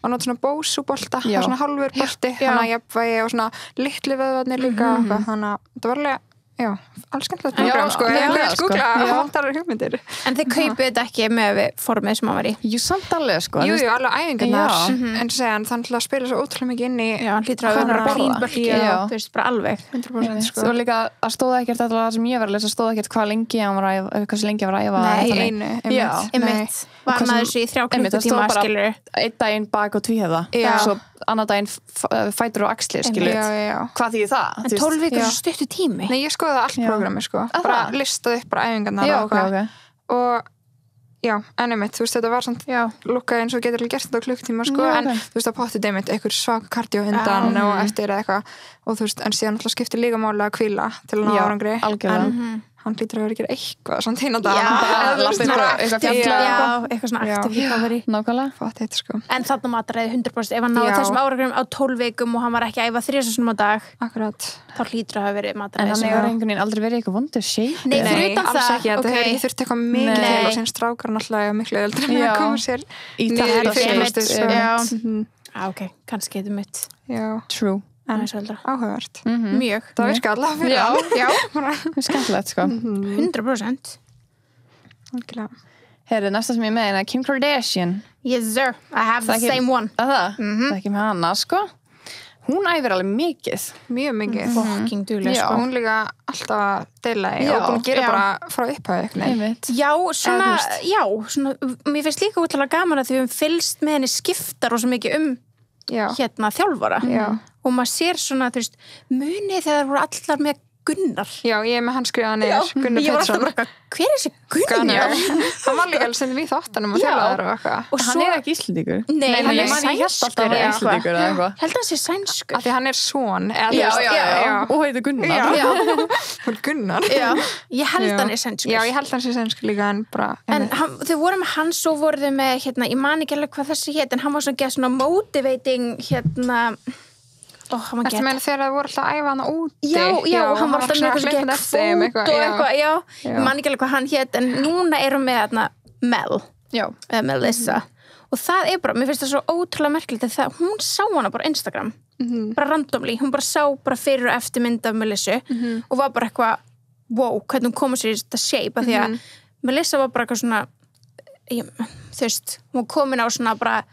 og nátt svona bósubolta og svona hálfur bolti, þannig að jafnvægi og svona litli vöðvarnir líka þannig að þetta var alveg alls skemmtilegt program sko, ég skúkla hóttarar hugmyndir. En þið kaupið þetta ekki með formið sem hann var í? Jú, samt alveg sko. Jú, alveg æfingarnar en segja, þannig að spila svo ótrúlega mikið inn í hlýtur að vera klínbölki þú veist, bara alveg 100% sko. Og líka að stóða ekkert alltaf það sem ég var að lesa, stóða ekkert hvað lengi hann var að hversu lengi hann var að æfa. Nei, einu var maður þessu í 3 klukkutíma skilur einn daginn bak og tvíhöfða svo annar daginn fætur og axlir skilur hvað þýðir það? En 12 vikur er stuttur tími? Nei, ég skoði allt programmi sko bara listaði upp bara æfingarnar og já, en einmitt, þú veist, þetta var samt lukkaði eins og getur gert þetta á klukkutíma sko en þú veist, að pottið einmitt einhver svaka kardió undan og eftir eitthvað og þú veist, en síðan alltaf skiptir líka máli að hvíla til að ná árangri en hann lítur að vera að gera eitthvað samt hinn á dag eitthvað svona aktiv nákvæmlega sko. En þarna mataræði 100% ef hann náði þessum árangrum á 12 vikum og hann var ekki að æfa 3 sinnum á dag þá hlýtur að hafa verið mataræði en hann hefur einhvern veginn aldrei verið eitthvað vondur shape Nei, alls ekki, þetta hefur ekki þurft eitthvað mikið til og sem strákar náttúrulega miklu öldri með að koma sér í það ok, kannski þetta mitt true áhugavert mjög það virka allavega fyrir skemmtilegt sko 100% Herru, næsta sem ég með Kim Kardashian yes sir, I have the same one það er ekki með hana sko hún æfir alveg mikið mjög mikið fucking dugleg sko hún líka alltaf að deila og búin að gera bara frá upphæðu já, svona mér finnst líka útlæðilega gaman að því við höfum fylgst með henni skiptar og svo mikið hérna þjálfara og maður sér svona, þú veist, munið þegar það voru allar með Gunnar. Já, ég er með hann skrifaði niður, Gunnar Pettersson. Ég var alltaf bara, hver er þessi Gunnar? Hann var líka alveg sem við þáttanum og þjálfaðar og eitthvað. Og hann er ekki Íslendingur. Nei, hann er sænskur eða eitthvað. Held hann sé sænskur. Af því hann er son. Já. Og heitir Gunnar. Já. Gunnar. Já. Ég held hann er sænskur. Já, ég held hann sé sænskur líka en bara. En þau voru með hann svo voru þau með, ég man ekki alveg hvað þessi hét, en hann var svona motivating, Þetta meina þegar það voru alltaf að æfa hana úti Já, hann var alltaf með eitthvað fót og eitthvað, ég man ekki alveg hvað hann hét en núna erum við þarna Mel eða Melissa og það er bara, mér finnst það svo ótrúlega merkilegt að hún sá hana bara á Instagram bara randomly, hún bara sá bara fyrir og eftir mynd af Melissu og var bara eitthvað, wow, hvernig hún komur sér í þetta shape, af því að Melissa var bara eitthvað svona þú veist, hún komin á svona bara,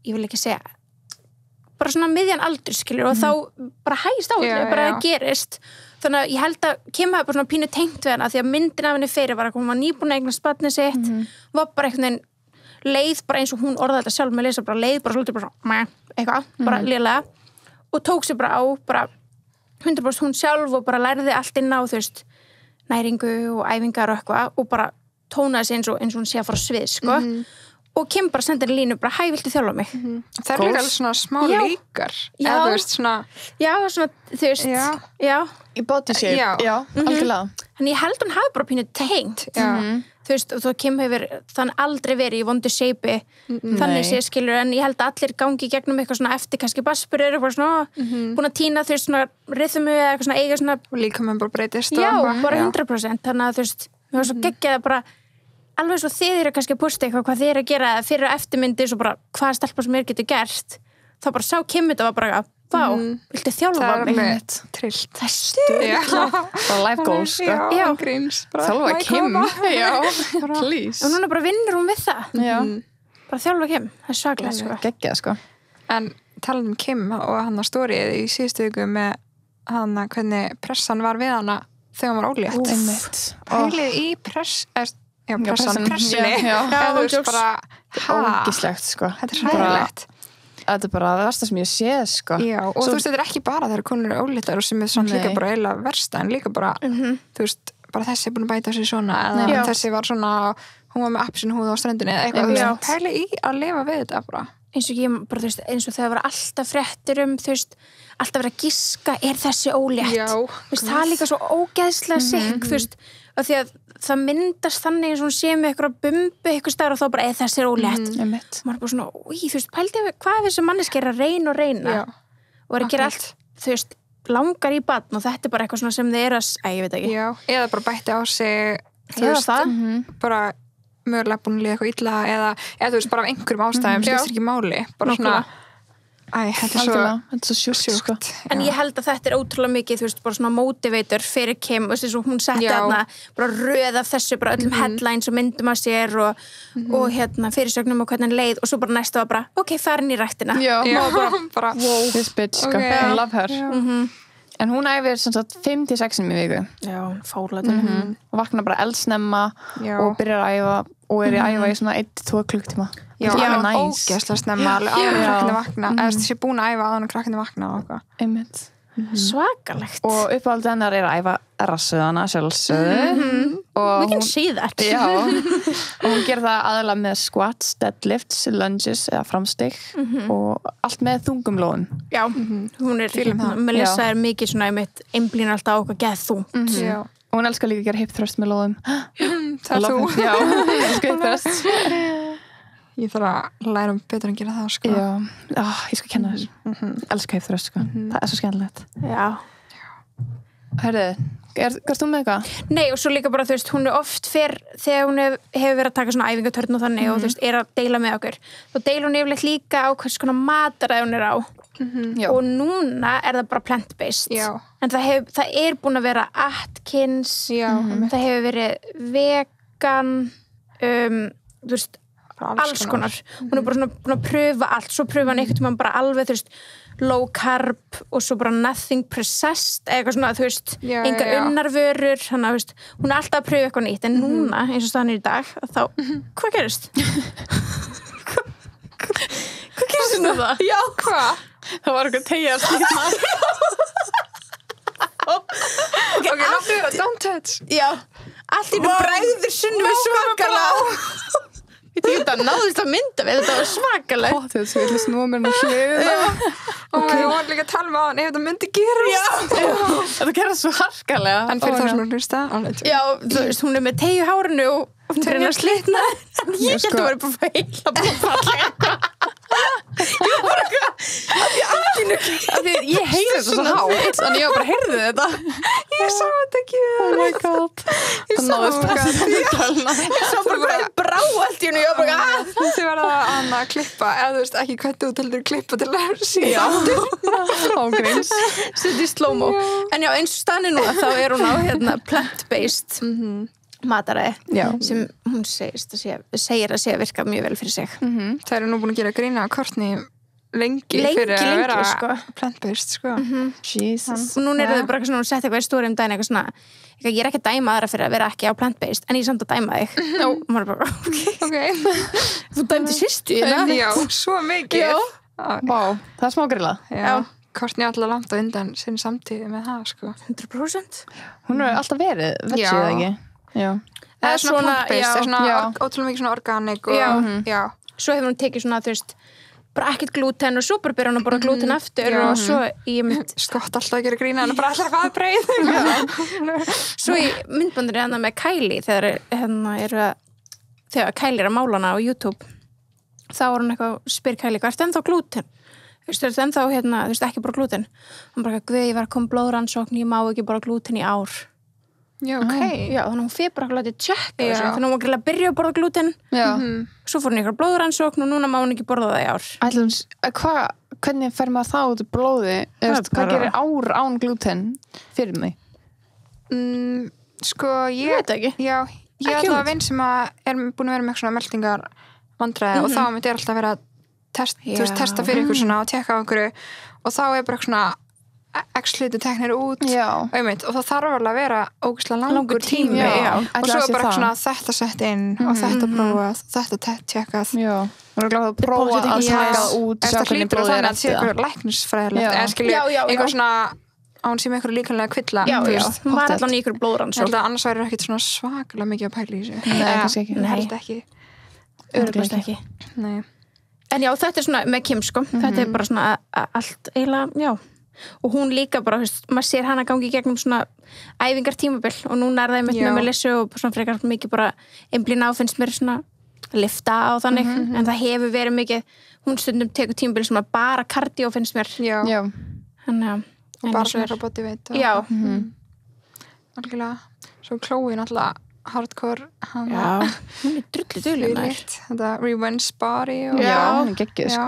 ég vil ekki segja bara svona miðjan aldur skilur og þá bara hægist á þetta, bara gerist þannig að ég held að Kim hafa bara svona pínu tengt við hana því að myndin af henni fyrir var hún var nýbúin að eignast barnið sitt var bara einhvern veginn leið bara eins og hún orðaði þetta sjálf með lesa bara leið bara svolítið bara svona eitthvað, bara lélega og tók sér bara á bara 100% hún sjálf og bara lærði allt inn á þú veist, næringu og æfingar og eitthvað og bara tónaði sig eins og hún sé að fara á svið sko og Kim bara sendir línu bara, hæ, viltu þjálfa mig? Það er líka alveg svona smá líkar eða þú veist svona þú veist, já í body shape, já, algjörlega en ég held hún hafi bara pínu tengt þú veist, og þó Kim hefur þannig aldrei verið í vondu shape þannig sé skilur, en ég held að allir gangi gegnum eitthvað svona eftir kannski baspurur og svona búin að týna þú veist svona rhythmu eða eitthvað svona eiga svona og líka með bara breytist já, bara 100% þannig að þú veist, mér var svo geggjað bara alveg svo þið eru kannski að posta eitthvað hvað þið eru að gera fyrir eftirmyndi svo bara hvað stelpa sem getur gert þá bara sá Kim þetta var bara vá, viltu þjálfa mig? Það er trillt. Það er stuð. Bara life goals, sko. Já, gríns. Þjálfa Kim. Já, please. Og núna bara vinnur hún við það. Já. Bara þjálfa Kim. Það er svaklega, sko. Geggjað, sko. En talað Kim og hann á stórið í síðustu viku með hann hvernig pressan var við hana þegar hann var ólétt. Einmitt. Pælið í pressunni. Já. Það er bara, ógislegt, sko. Þetta er hræðilegt. Þetta er bara það versta sem ég séð, sko. Já, og þú veist, þetta er ekki bara þegar konur eru óléttar og sem er svona líka bara eiginlega versta en líka bara, þú veist, bara þessi er búin að bæta sig svona eða þessi var svona, hún var með appelsínhúð á ströndinni eða eitthvað, pælið í að lifa við þetta bara. Eins og ég bara, þú veist, eins og þegar var alltaf fréttir þú veist, alltaf verið að giska er þessi ólétt. Já. Þú veist, það er líka svo ógeðslega sikk, þú veist, og því að það myndast þannig eins og hún sé með eitthvað bumbu eitthvað staðar og þá bara, þessi er ólétt. Maður er bara svona, þú veist, pældi hvað þessi manneski er að reyna og er að gera allt, þú veist, langar í barn og þetta er bara eitthvað svona sem þið eru að, ég veit ekki. Já, eða bara bætti á sig, þú veist, bara mögulega búin að líða eitthvað illa eða þú veist, bara af einhverjum ástæðum skiptir ekki máli, bara svona þetta er svo sjúkt. En ég held að þetta er ótrúlega mikið, þú veist, bara svona motivator fyrir Kim, þú veist, eins og hún setti þarna bara röð af þessu, bara öllum headlines og myndum að sér og fyrirsögnum og hvernig leið og svo bara næsta var bara, ok, farin í ræktina. Já, bara wow, this bitch, sko, I love her. En hún æfir sem sagt 5-6 í viku. Já, fárlega. Og vaknar bara eldsnemma og byrjar að æfa og er að æfa í svona 1-2 klukktíma. Já, ógeðslega snemma alveg áður en krakkarnir vakna eða þessi búin að æfa áður en krakkarnir vakna og eitthvað. Einmitt. Svakalegt. Og uppáhaldið hennar er að æfa rassuðana sjálfsögðu. We can see that. Já. Og hún gerir það aðalega með squats, deadlifts, lunges eða framstig og allt með þungum lóðum. Já, hún er, Melissa er mikið svona einblín alltaf á okkur geð þungt. Já. Og hún elskar líka að gera hip thrust með lóðum. Það er þú. Já, elskar hip thrust. Ég þarf að læra betur að gera það, sko. Já, ég skal kenna þér. Elskar hip thrust, sko. Það er svo skemmtilegt. Já. Hörðu, Garst þú með eitthvað? Nei, og svo líka bara, þú veist, hún er oft fyrr þegar hún hefur verið að taka svona æfingatörn og þannig og þú veist, er að deila með okkur. Þá deila hún yfirleitt líka á hvers konar mataræði hún er á. Og núna er það bara plant-based. Já. En það er búin að vera Atkins, það hefur verið vegan, þú veist, alls konar. Hún er bara svona búin að pröfa allt, svo pröfa hann einhvern tímann bara alveg, þú veist, low carb og svo bara nothing processed eitthvað svona, þú veist, enga unnarvörur þannig að, þú veist, hún er alltaf að pröfa eitthvað nýtt en núna, eins og staðan er í dag þá, hvað gerist? Hvað gerist þetta? Já, hvað? Það var eitthvað tegja Ok, don't touch. Já, allt í nú bræður Sunnu svakalega. Ég veit ekki að það náðist að mynda við, þetta var svakalega. Þetta er svo illa snúa mér nú hlið. Og ég var líka að tala með hann ef þetta myndi gerast. Þetta gerði svo harkalega. En fyrir það sem hún hlusta. Já, þú veist, hún er með tegju hárinu og fyrir hennar slitna. En ég held að það var bara að heila bara fallega eitthvað. Ég var eitthvað ég heyrði þetta svo hátt þannig ég var bara að heyrði þetta ég sá þetta ekki oh my god ég sá bara brá allt í hennu ég var bara þið var að klippa eða þú veist ekki hvað þú heldur klippa til að síða ágríns setja í slow-mo en já eins og staðni nú þá er hún á plant-based mataræði sem hún segir að sé að virka mjög vel fyrir sig Það eru nú búin að gera grína á Courtney lengi fyrir að vera sko. plant-based sko. Jesus og núna eru þau bara svona, hún sett eitthvað í stóri daginn eitthvað svona, ég er ekki að dæma aðra fyrir að vera ekki á plant-based, en ég er samt að dæma þig og maður bara, ok þú dæmdi sýstu já, svo mikið wow, það er smá grillað já Courtney alltaf langt á undan sinni samtíði með það sko 100% hún er alltaf verið, veit ég það ekki já það er svona plant-based, það er svona ótrúlega mikið svona organic og já svo hefur hún tekið svona, þú veist bara ekkert glúten og svo bara byrja hún að borða glúten aftur og svo í skott alltaf að gera grína en bara alltaf hvað breið svo í myndbandinu hérna með Kylie þegar Kylie er að mála hana á YouTube þá var hún eitthvað, spyr Kylie hvað er þetta ennþá glúten? Þú veist, þetta ennþá þú veist, ekki bara glúten hún bara, guð, ég var að koma blóðrannsókn ég má ekki bara glúten í ár já, ok já, þannig hún fyrir bara að láta tjekka þessu þannig hún var ekki að byrja að borða glúten svo fór hún ykkur blóðrannsókn og núna má hún ekki borða það í ár hvernig fer maður það út í blóði? Hvað gerir ár án glúten fyrir mig? Sko, ég veit ekki. Já, ég ætla að vinn sem að er búin að vera með svona meldingar vandræði og þá myndi ég alltaf vera að testa fyrir ykkur svona og tekka á einhverju og þá er bara svona x-hluti teknir út og það þarf alveg að vera ógeðslega langur tími og svo bara svona þetta sett inn og þetta prófað, þetta tjekkað og gláð að prófa að taka út það hlýtur að þannig að það sé ykkur læknisfræðilegt eða skilja einhver svona án sem einhver líkanlega kvilla hún var allan í ykkur blóðrannsókn annars væri ekkert svona svakalega mikið að pæla í þessu nei, kannski ekki örugglega ekki en já, þetta er svona með Kim sko þetta er bara svona allt eiginlega, og hún líka bara, maður sér hana gangi í gegnum svona æfingartímabil og núna er það með Melissu og svona frekar mikið bara einblína á finnst mér svona lifta á þannig, en það hefur verið mikið hún stundum tekur tímabil sem bara kardió finnst mér þannig og bara svona bodyweight algjörlega svo Chloe náttúrulega hardcore hún er drullu dugleg þetta Revenge Body hún er geggjuð sko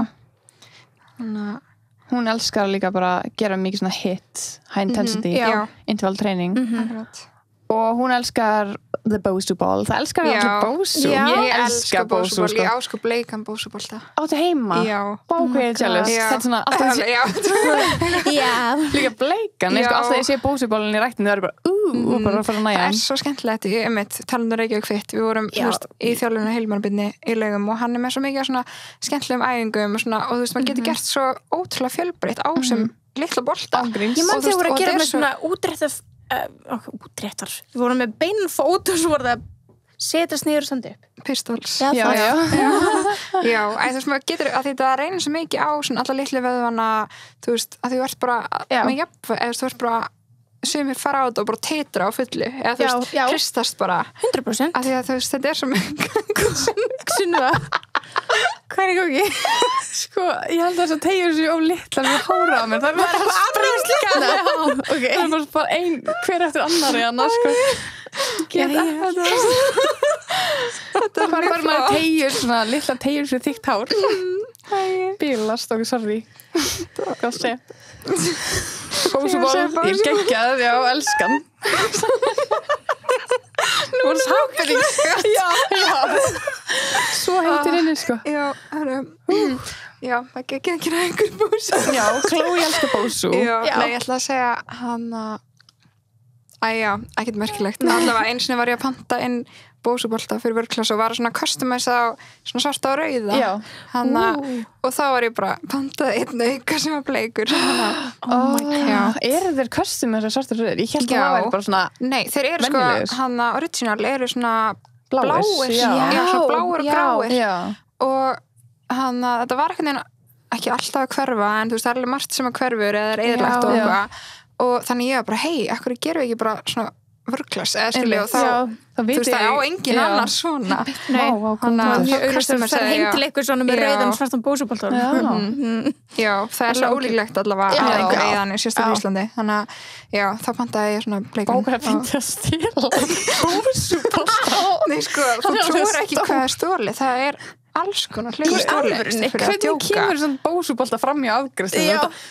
hún elskar líka bara að gera mikið svona hit high intensity interval training og hún elskar the Bosu ball það elskar við allir Bosu ég elskar Bosu ég ásko bleikan Bosu bólta áttu heima? Bákveðið jealous þetta er svona alltaf líka bleikan alltaf ég sé Bosu ballin í rættinu það er bara bara að fara að næja það er svo skemmtilegt ég talandu Reykjavík Fit við vorum í þjálfuna Hilmarbyrni í Laugum og hann er með svo mikið svona skemmtilegum æfingum og þú veist maður getur gert svo ótrúlega fjölbreytt á sem litla bolta ég man þegar voru að gera með svona útréttar við vorum með beinfót og svo voru það setjast niður og standa upp pistols já þú veist maður getur að þetta reynir svo mikið á svona alla litlu vöðvana þú veist að þú ert bara með jafn eða þú ert bara sumir fara á þetta og bara teitra á fullu eða þú veist, hristast bara 100% af því að þú veist, þetta er svo mikið Sunniva hvað er í gangi? sko, ég held að þess að tegjur sér of litla með hóra á mér það er bara það er bara ein hver eftir annari annars sko þetta er bara maður tegjur svona litla tegjur sér þykkt hár bílast okkur, sorry hvað sé Bósuból, ég geggjað, elskan What's happening? Svo heitir henni sko það geggjað ekki einhver Bósu Chloe elskar Bósu nei, ég ætla að segja hana ekkert merkilegt allavega einu sinni var ég að panta inn Bósubolta fyrir vörklass og var svona customæsa á svona svarta og rauða og þá var ég bara pantað einn auka sem var bleikur eru þeir customæsa svarta og rauður? Ég held að það væri bara svona nei, þeir eru sko original eru svona bláir svona bláir og gráir og þetta var ekki alltaf að hverfa en þú veist það er alveg margt sem að hverfur eða er eðlagt og eitthvað og þannig ég var bara akkur gerum við ekki bara svona vörklass eða skilja og þá þú veist það á engin annar svona mjög auðvitað að það er heimtileikur svona með rauðan svartan Bósuboltar já, það er svo ólíklegt allavega á eðan í sérstaklega Íslandi þannig að þá pantaði ég svona bleikan bókar að finna að stila Bósubolta nei sko, þú trúir ekki hvað er stólið það er alls konar hluti hvernig kemur svona Bósubolta fram í afgræslu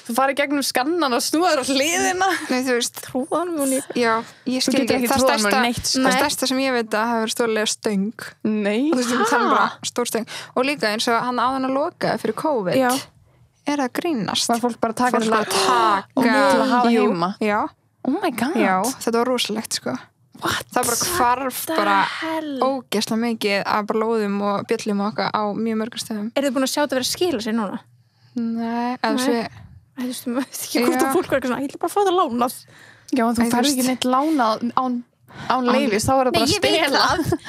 þú farið gegnum skannan og snúðar á hliðina nei þú veist trúðanmúni ég skil ekki það stærsta sem ég veit að hafa verið stórlega stöng nei og þú veist það er bara stór stöng og líka eins og hann áðan að loka fyrir COVID er það grínast var fólk bara taka og til að hafa heima oh my god þetta var rosalegt sko það bara hvarf bara ógeðslega mikið af bara lóðum og bjöllum og okkar á mjög mörgum stöðum þið búin að sjá þetta vera að skila sér núna? nei, þú veist, maður veit ekki hvort að fólk var eitthvað svona, ég vil bara fá það lánað þú færði ekki neitt lánað án leifis, þá er það bara að stela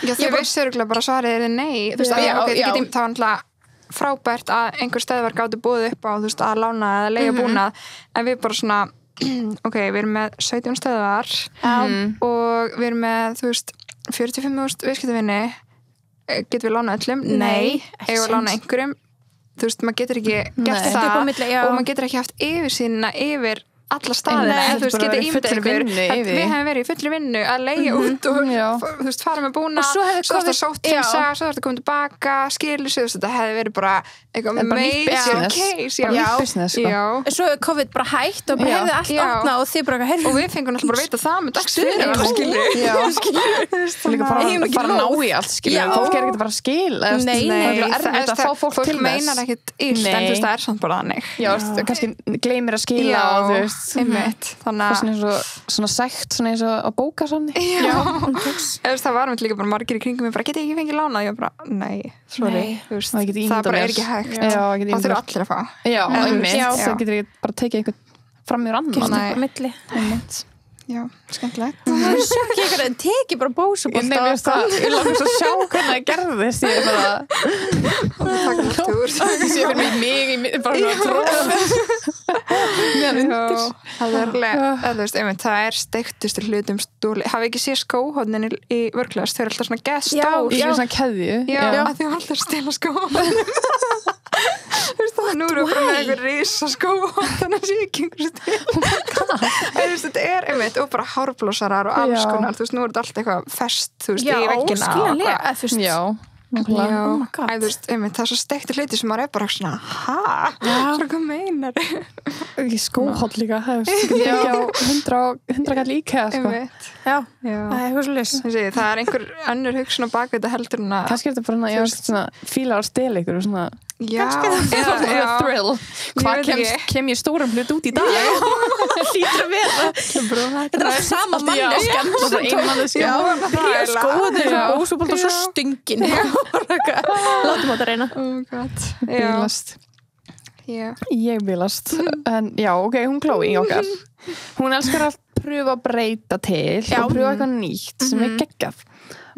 þau vissu örgulega bara svarið er nei þú veist, það var náttúrulega frábært að einhver stöðvar gátu búið upp á þú veist, að lána eða leiga búnað en við bara svona við erum með 17 stöðvar og við erum með þú veist 45.000 viðskiptavinni getum við lána öllum? Nei ef við lána einhverjum þú veist, maður getur ekki gert það og maður getur ekki haft yfirsýnina yfir alla staðina Nei, þú veist, bara getið í ímyndað fullri ykkur vinnu að yfir. við hefum verið í fullri vinnu að leigja út og þú veist, fara með búna Og svo hefði svo þetta COVID- sótt hreinsa, svo þetta komið tilbaka skilur sig, þetta hefði verið bara eitthvað bara nýtt major business. case Bara já. nýtt business, sko. Já. Svo er COVID bara hægt og bara Já. hefði allt Já. opnað og þið bara og við fengum alltaf bara að vita það með dagsfyrir skilur Já. Og líka bara Eigum að ekki fara að ná nóg. í allt skilur, Já. fólk ekki bara skil Nei, það er erfitt að fá fólk til meinar þess ekkit illt en þú veist, það er samt bara þannig Já, kannski gleymir að skila og þú veist einmitt þannig það er svona sækt svona eins og að bóka sannig það var með líka bara margir í kringum mig bara, getið ekki fengið lánað, ég bara, nei, sorry Nei. þú veist, Það get ég það ímyndað bara mér. er ekki hægt Já, ég get þá ímyndað þurfa mér. allir að fá Já, einmitt, Já. það getur ekki bara tekið einhvern fram yfir annan Nei. milli Einmitt. já, skemmtilegt Það er svo ekki eitthvað að teki bara bósubólt Nei, mér finnst það, ég langar svo að sjá hvernig það gerðist ég er bara taka mútt úr ég sé fyrir mig bara svona tróða meðan undir það er alveg, þú veist, einmitt, það er steiktustu hlutum stóli, hafi ekki séð skóhóðnin í vörklaðast, þau eru alltaf svona gest Já. á í svona keðju Já, að því var alltaf að stela skóhóðnum þú veist það, nú eru við bara með einhver risa skóhóð þannig að sé ekki einhver stil þetta er einmitt, og bara hárblósarar og alls Já. konar, þú veist, nú er þetta alltaf eitthvað fest, þú veist, Já, í veggina og skiljanlega eitthvað. þú veist. já, nákvæmlega. Já, Oh my God. þú veist, einmitt, það er svo steikti hluti sem maður er bara svona, svo hvað meinar ekki skóhóll líka það er ekki á 100 kall íkæða sko. einmitt, Já, já það er eitthvað svo lis það er einhver önnur hugsun á bak þetta heldur en að kannski er þetta bara svona fílar að stela ykkur og svona já, svona thrill hvað Ég veit kem ég stórum hlut út í dag Lítur að vera Þetta er alltaf sama manneskjan manneskja Skoðið Já. bósubólt og svo stöngin Látum á þetta reyna oh god já, bílast já, ég bílast en já, ok, hún Chloe okkar hún elskar að pröfa að breyta til Já. og pröfa eitthvað nýtt sem er geggjað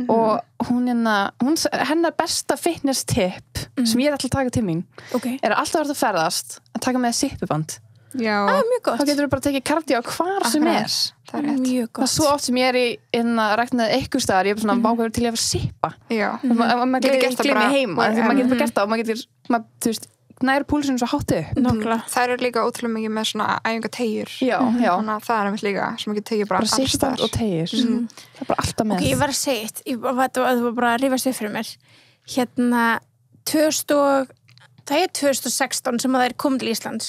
og hennar besta fitness tip sem ég er alltaf að taka til mín Ok, er að alltaf verða að ferðast að taka með sippuband já mjög þá gott getur þú bara að tekið kardio hvar sem er það er rétt Mjög það er gott svo oft sem ég er í að ræknaði eitthvað staðar ég er bara svona bákvæður til að sippa já, maður Getur getur gert það gleymi bara- heima því maður getur bara gert það og maður getur þú veist, nær púlsinu svo hátti Nákvæmlega það eru líka ótrúlega mikið með svona æfingategjur já, já, þannig að það er einmitt líka sem ekki tegja bara bara sýstand og tegir það er bara alltaf með Ok, ég var að segja eitt það var bara að rifast upp fyrir mér hérna 2016 sem að það er komið til Íslands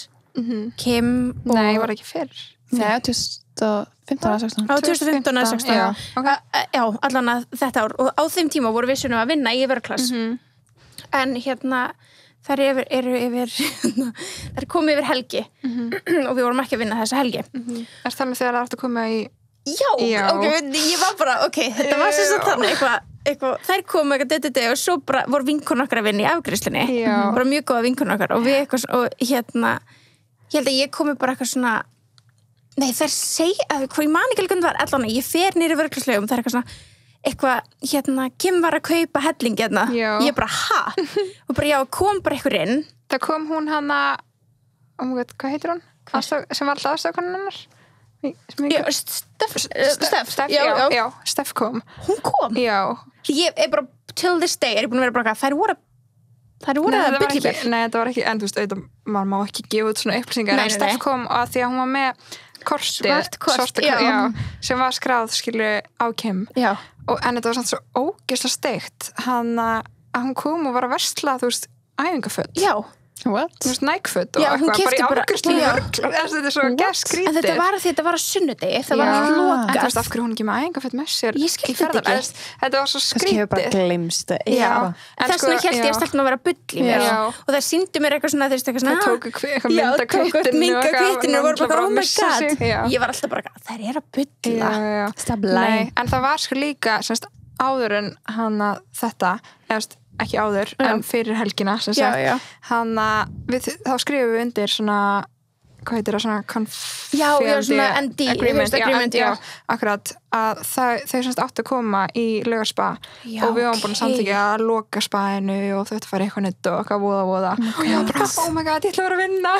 Kim og nei, var ekki fyrr Nei, 2015 eða 16 á 2015 eða 16 já, ok. já, allan að þetta ár og á þeim tíma voru við svona að vinna í yfirklass en hérna þær eru yfir þær komið yfir helgi og við vorum ekki að vinna þessa helgi er það með þegar það ertu að koma í já, ok, ég var bara ok, þetta var sem sagt þannig eitthvað, þær komu eitthvað og svo bara voru vinkonur okkar að vinna í afgreiðslunni Já. bara mjög góða vinkonur okkar og við eitthvað og hérna, ég held að ég komi bara eitthvað svona nei, þær segja, hvað ég man ekki alveg hvernig það var allan, ég fer nýri vörglaslaugum, það er eitthvað svona eitthvað, hérna, Kim var að kaupa helling hérna, Já. ég bara, ha? Og bara, já, kom bara eitthvað inn það kom hún hana oh my god, hvað heitir hún? Sem var alltaf aðstöðukonan hennar já, Steff, já, Steff kom hún kom já, ég er bara, till this day er ég búin að vera bara, þær voru nei, að þetta byggja var ekki en þú veist, auðvitað, maður má ekki gefa út svona upplýsingar Nei, en nei, Steff nei. kom að því að hún var með kortið, Svart kort, svarta já. sem var skráð skilu á Kim já, en þetta var samt svo ógeðslega steikt hann að hún kom og var að versla þú veist, æfingaföt já What? þú veist, nækföt og Já, hún eitthvað, bara í keypti bara- afgjörslu Já. þetta er svo gæskrítið en þetta var að þetta var að sunnudegi það var Já. að en þú loka veist, af hverju hún ekki með æfingaföt með sér Ég skil í þetta ferðar- ekki. þetta var svo Kannski hefur bara skrítið gleymst já, En þess sko, vegna held ég já. að stelpna að vera bull í mér Já. og það sýndu mér eitthvað svona þú veist, eitthvað það svona tóku eitthvað já, mynda tóku upp mynda kvittinu og voru bara, oh my missa god sig. Já. ég var alltaf bara, þær eru að bulla Já. Stop Nei, lying. en það var sko líka semst, áður en hana þetta eða ekki áður, en fyrir helgina sem Já, sagt, já. hana þá skrifum við undir svona hvað heitir það, svona Já, svona ND, agreement, agreement, já. akkurat að þau semst áttu að koma í Laugarspa og við varum búin að samþykkja að loka spaðinu og þau ættu að fara eitthvað nýtt og eitthvað voða og ég var bara, oh my god, ég ætla að vera að vinna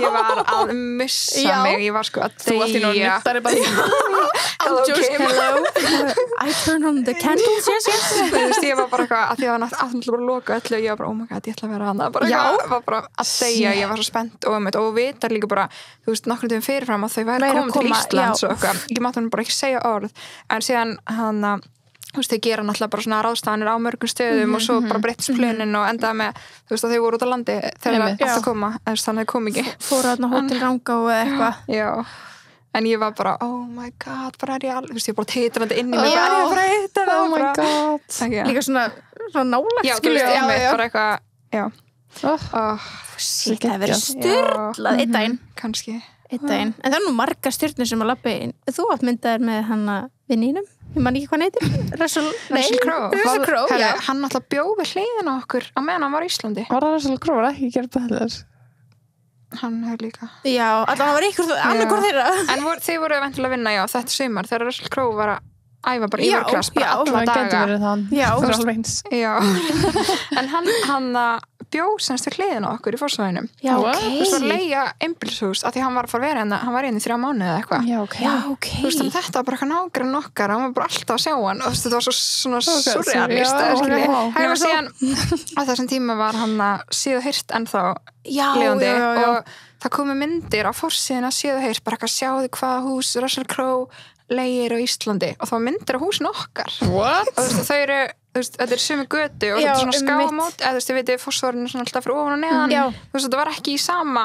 ég var að missa mig, ég var sko að Þú varst í nóg nýttari bara hello I turn on the candles, yes ég var bara eitthvað, að því að hann ætla bara að loka öllu og ég var bara, oh my god, ég ætla að vera hana var bara að deyja, ég var svo spennt og vita líka bara, þú veist, nokkur tíma fyrirfram að þau væri komið til Íslands og eitthvað, ég mátti hann bara ekki segja orð en síðan hann þú veist, þau gera náttúrulega bara svona ráðstafanir á mörgum stöðum og svo bara breyttist plönin og endaði með, þú veist, að þau voru út á landi þegar það átt að koma, þannig að þau kom ekki fóru þarna Hótel Rangá eða eitthvað já, en ég var bara, oh my god bara er ég alveg, þú veist, ég bara titrandi inn í mig er ég bara eitt oh my god líka svona nálægt já, þú veist, bara eitthvað já, það verið styrlað einn daginn kannski einn daginn, en það er nú marga stjörnur sem að labba inn, þú átt myndaðir með hana vinninum, ég man ekki hvað neytir Russell Crowe já. Hann alltaf bjóð við hliðina okkur á meðan hann var í Íslandi var það Russell Crowe, var ekki gerð bæðilegar hann hefur líka já, alltaf hann var ykkur annarkor þeirra en þið voru eventulega að vinna, já, þetta sumar þegar Russell Crowe var að æfa bara yfirklass bara alla daga já, en hann bjóð semst við hliðina okkur í Fossvoginum já, ok þú veist, var að leigja einbýlishús af því hann var að fara að vera hérna, hann var hérna í 3 mánuði eða eitthvað já, ok þú veist, þetta var bara eitthvað nágrann okkar hann var bara alltaf að sjá hann og þetta var svo svona surrealist og síðan á þessum tíma var hann að síðu hýrt ennþá lifandi og það komu myndir á forsíðina síðu hýrt bara eitthvað sjáðu hvaða hús Russell Crowe leigir á Íslandi og það var myndir á húsin okkar what? og þau eru þetta er sömu götu og þetta er svona skámót eða þú veist, þið veitir Fossvogurinn er svona alltaf fyrir ofan og neðan þú veist, þetta var ekki í sama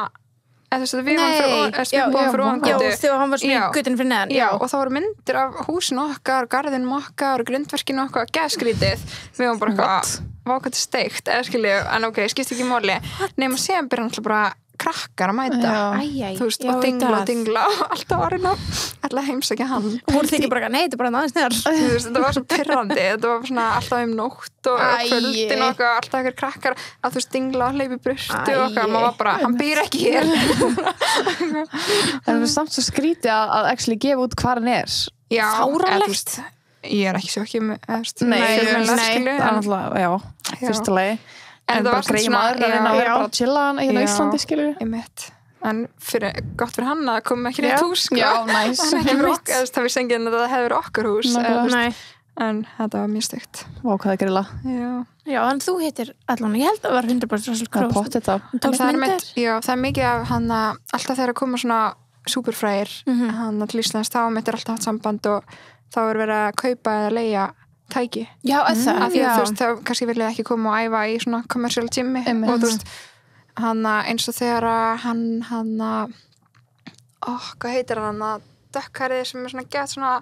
eða þú veist, við varum fyrir ofan götu þegar hann var svona í götun fyrir neðan já, og það voru myndir af húsin okkar garðinum okkar og grindverkinu okkar geðskrítið, við varum bara eitthvað vákvæmt steikt, eða skilju en ok, skipti ekki máli nema síðan byrja náttúrulega bara krakkar að mæta þú veist, og dingla og alltaf var hérna alltaf heimsækja hann hún þykir bara, nei, þetta er bara aðeins neðar þú veist, þetta var svo pirrandi þetta var svona alltaf nótt og kvöldin og alltaf ekkert krakkar að þú veist, dingla og hleypi brustu og maður var bara, hann býr ekki hér það er samt svo skrítið að actually gefa út hvað hann er fáránlegt ég er ekki svo ekki nei, það er náttúrulega, já, fyrsta lagi en bara greið maður að vera bara að chilla hann í Íslandi, skilur en gott fyrir hann að koma ekki rétt hús já, næs það vissi enginn að það hefur okkar hús en þetta var mjög stygt vákaði grilla já, en þú heitir allan, ég held að það var 100% Russell Crowe það er mikið af hann alltaf þegar að koma svona superfrægir hann til Íslands, þá mitt er alltaf hatt samband og þá er verið að kaupa eða leigja tæki já, það af því að þú veist, þá kannski vilja ekki koma og æfa í svona commercial gymmi og þú veist, hann eins og þegar hann hvað heitir hann dökkhærið sem er svona gett svona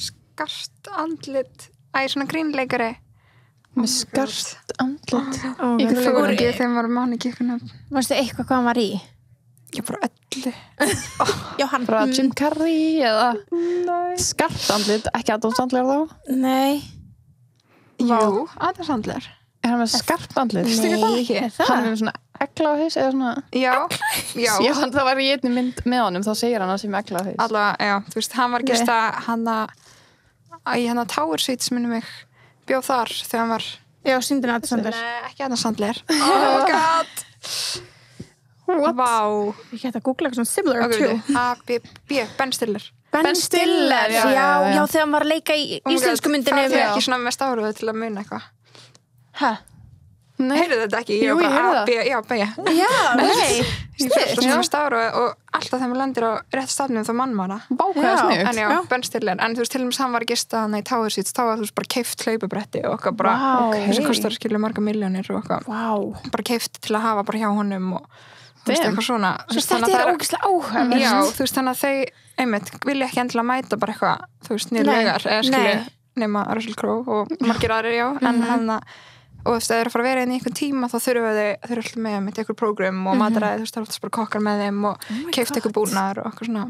skart andlit svona grínleikari með skart andlit ég fór ekki þegar maður mann ekki varstu eitthvað hvað hann var í? ég bara öllu já, hann bara Jim Carrey eða skart andlit, ekki Adam Sandler þá? nei jú, Adam Sandler er hann með skarpt andlit? nei, hann er með svona egla á haus eða svona já, það var í einni mynd með honum þá segir hann að sem egla á haus allavega, já, þú veist, hann var gesta hann að Tower Suits minnum mig bjóð þar þegar hann var já, syndin Adam Sandler nei, ekki Adam Sandler oh god vá ég geta að googla eitthvað svona similar to Ben Stiller Ben Stiller, já, þegar hann var að leika í íslensku myndinni það er ekki svona mest áruðu til að muna eitthvað hæ? heyrðu þetta ekki? Jú, ég heyrðu það já, beigja mest áruðu og alltaf þegar maður lendir á rétt stafnum þá mann maður en já, Ben Stiller en þú veist, til og með hann var að gista hann í Tower Seats þá var þú veist bara keypt hlaupabretti og okkar bara þessi kostar skilur marga milljónir og okkar bara keypt til að hafa bara hjá honum og þú veist, eitthvað svona þetta er ógeðslega áhuga já, þú veist, þannig að þau einmitt vilja ekki endilega mæta bara eitthvað þú veist, nýrlegar eða skilju nema Russell Crowe og margir aðrir, já en hann og þú veist, ef þeir eru að fara að vera inn í einhvern tíma þá þurfa þeir alltaf með einhver prógram og mataræði, þú veist, það er alltaf bara kokkar með þeim og keypt eitthvað búnaður og eitthvað svona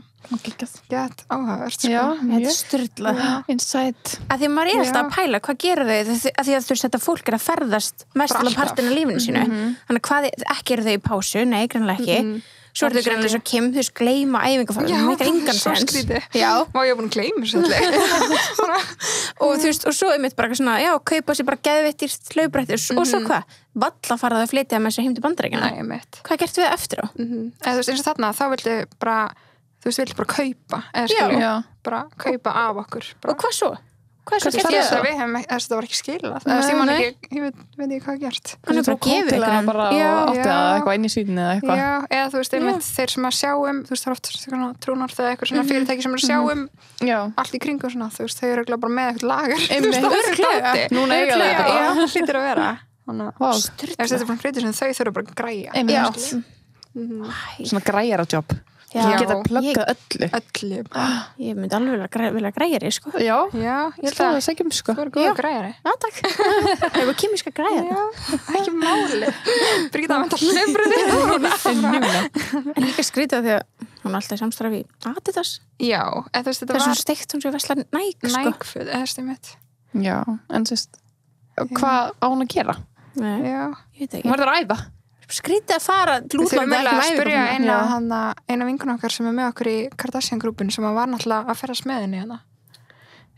gett áhugavert já, þetta er styrlað insight að því maður er alltaf að pæla, hvað gera þau að því að þú veist, þetta fólk er að ferðast mest alveg partin af lífinu sínu þannig hvað, ekki eru þau í pásu, nei, greinlega ekki svo er þau greinlega svo Kim, þú veist, gleyma æfingafæðum, það meikar engan svo sens. skrítið. Já. Má ég búin að gleyma þessu Og þú veist, og svo einmitt bara svona, já, kaupa sér bara geðvittir hlaupbrettir og svo hvað? Valla farað að flytja með sér heim til Bandaríkjanna. Nei, mitt. Hvað gert við eftir á? Eða þú veist, eins og þarna, þá viltu bara, þú veist, viltu bara kaupa, eða Já. skilju, Já. bara kaupa af okkur. Bara. Og hvað svo? Hvað svo Ég gert þess við að við hefum, það var ekki skilað. Þess að ég man ekki, ég veit ekki hvað gert. Hann er bara að gefa ykkur bara Já. átti að eitthvað inn í svítinni eða eitthvað. Já, eða þú veist, einmitt þeir sem að sjá þú veist, það er oft svona trúnar þegar eitthvað svona fyrirtæki sem er að sjá Já. allt í kringu svona, þú veist, þau eru örugglega bara með eitthvað lagar. Einmitt. Örugglega. Núna eiga þau þetta bara. Já, það hlýtur að vera. Þannig Vá. að þetta er bara hlutir sem þau þurfa bara að græja. Einmitt. Já. Svona græjar á jobb. Já. Ég geta pluggað öllu. Öllu. Ég myndi alveg vilja græja þér, sko. Já. Já, ég held Það að er segjum sko. þú eru góða græjari. Já, takk. Hefur kemiska græja Já, þetta. ekki máli. Bryggja það að hlumbröði. En líka skrítið því að hún er alltaf í samstarfi í Adidas. Já, eða þú veist, Það þetta er svona var steikt hún sem vesla Nike, sko. nægfuð, eða stimitt. Já. En sérst, hvað á hún að gera? Nei, Já. ég veit Hún ekki. verður að æfa. Skrítið að fara Við til þurfum útlanda eiginlega að ekki spyrja æfingum. eina vinkun okkar sem er með okkur í Kardashian-grúpun sem var náttúrulega að ferðast með henni hérna.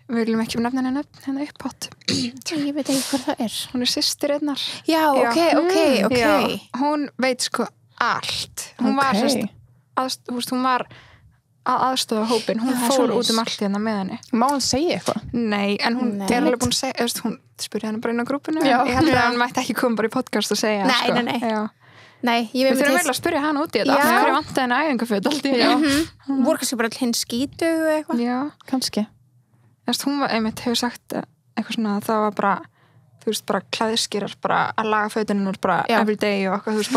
Við viljum ekki nefna henni upphátt. Ég veit ekki hvað það er. Hún er systir einnar. Já, ok. Já, hún veit sko allt. Hún var Ok. sérst, hún var að aðstofa hópin. Hún Já, það er fór svoleiðis. út allt hérna með henni. Má hún segja eitthvað? Nei, en hún Nei. er alveg búin að segja, þú veist, hún spurði henni bara inn á grúpinu. Já. Ég held að hann mætti ekki koma bara í podcast og segja. Nei, sko. nei. Já. Nei, ég Við veit þurfum vel að spyrja hann út í þetta. Já. Það er vant að henni æfingaföt alltaf. Já. voru kannski bara hinn skítu eða eitthvað. Já. Kannski. Þess, hún var einmitt hefur sagt eitthvað svona að það var bara þú veist bara klæðskýrar bara að laga fötunum bara Já. every day og eitthvað þú veist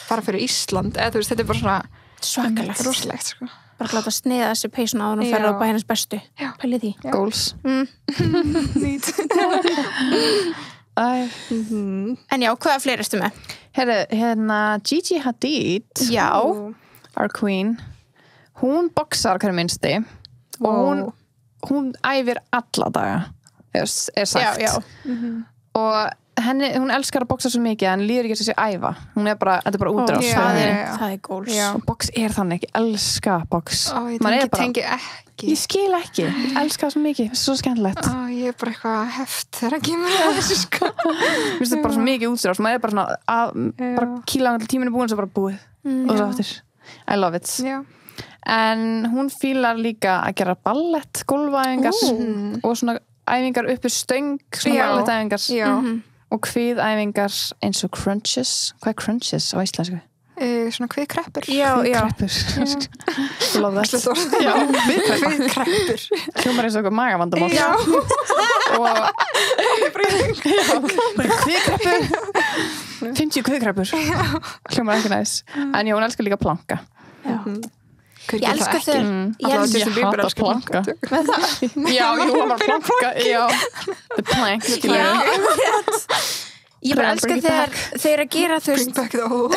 bara fyrir Ísland eða þú veist þetta er bara svona Svakalegt. rosalegt sko. Bara láta sniða þessi peysun á hann og Já. ferða á bæjarnas bestu. Já. Pælið því. Já. Goals. Nýtt. Æ. En já, hvaða fleiri erstu með? Hérna Gigi Hadid. Já. Our queen. Hún boxar hverju minnsti. Og hún æfir alla daga. Er sagt. Já. Og hún elskar að boxa svo mikið en líður ekki að sé æfa. Hún er bara, þetta er bara útrás. Já. Það er góls. Já. Og box er þannig, ég elska box. Ég Maður er bara- tengi ekki Ég skil ekki, ég elska það svo mikið, það er svo skemmtilegt. ég er bara eitthvað heft þegar að kemur að þessu sko. Mér finnst þetta bara svo mikið útrás, maður er bara svona bara kýla á tíminu búin svo bara búið og svo aftur. I love it. Já. En hún fílar líka að gera ballett, gólfæfingar og svona æfingar uppur stöng, svona Já. ballettæfingar Já. og kviðæfingar eins og crunches. Hvað er crunches á íslensku? Svona kviðkreppur. Já. Kreppur. Love that. Já. Kviðkreppur. Hljómar eins og eitthvað magavandamál. Já. Og kviðkreppur. 50 kviðkreppur. Hljómar ekki næs. En já, hún elskar líka planka. Hver Ég gerir elska það ekki? þegar Allavega Justin Bieber hata elskar planka. planka. Já, jú, hann var planka. Já. The plank. Ég bara elska Bring it þegar þeir eru að gera þú Bring veist, back the whole.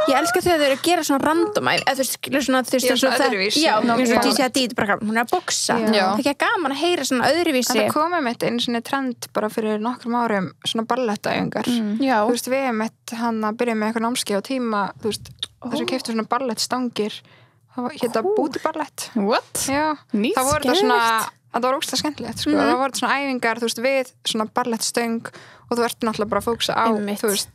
ég elska þegar þeir eru að gera svona random eða þú veist, svona þú veist Já, eins og svona það- öðruvísi. Já, eins og Já. Gigi Hadid bara, hún er að boxa. Já. Það er ekki gaman að heyra svona öðruvísi. Það komið mitt einu svona trend bara fyrir nokkrum árum svona ballettæfingar. Já. Þú veist, við hefum mitt hann að byrja með eitthvað námskeið á tíma, þú veist, þess að keiftu svona ballettstangir. Það var hérna búti ballett. What? Já. Nýtt, Það voru þetta svona, það var ógstlega skemmtilegt, sko. Það voru þetta svona æfingar, þú veist, við svona ballettstöng og þú ert náttúrulega bara að fókusa á, Einmitt. þú veist,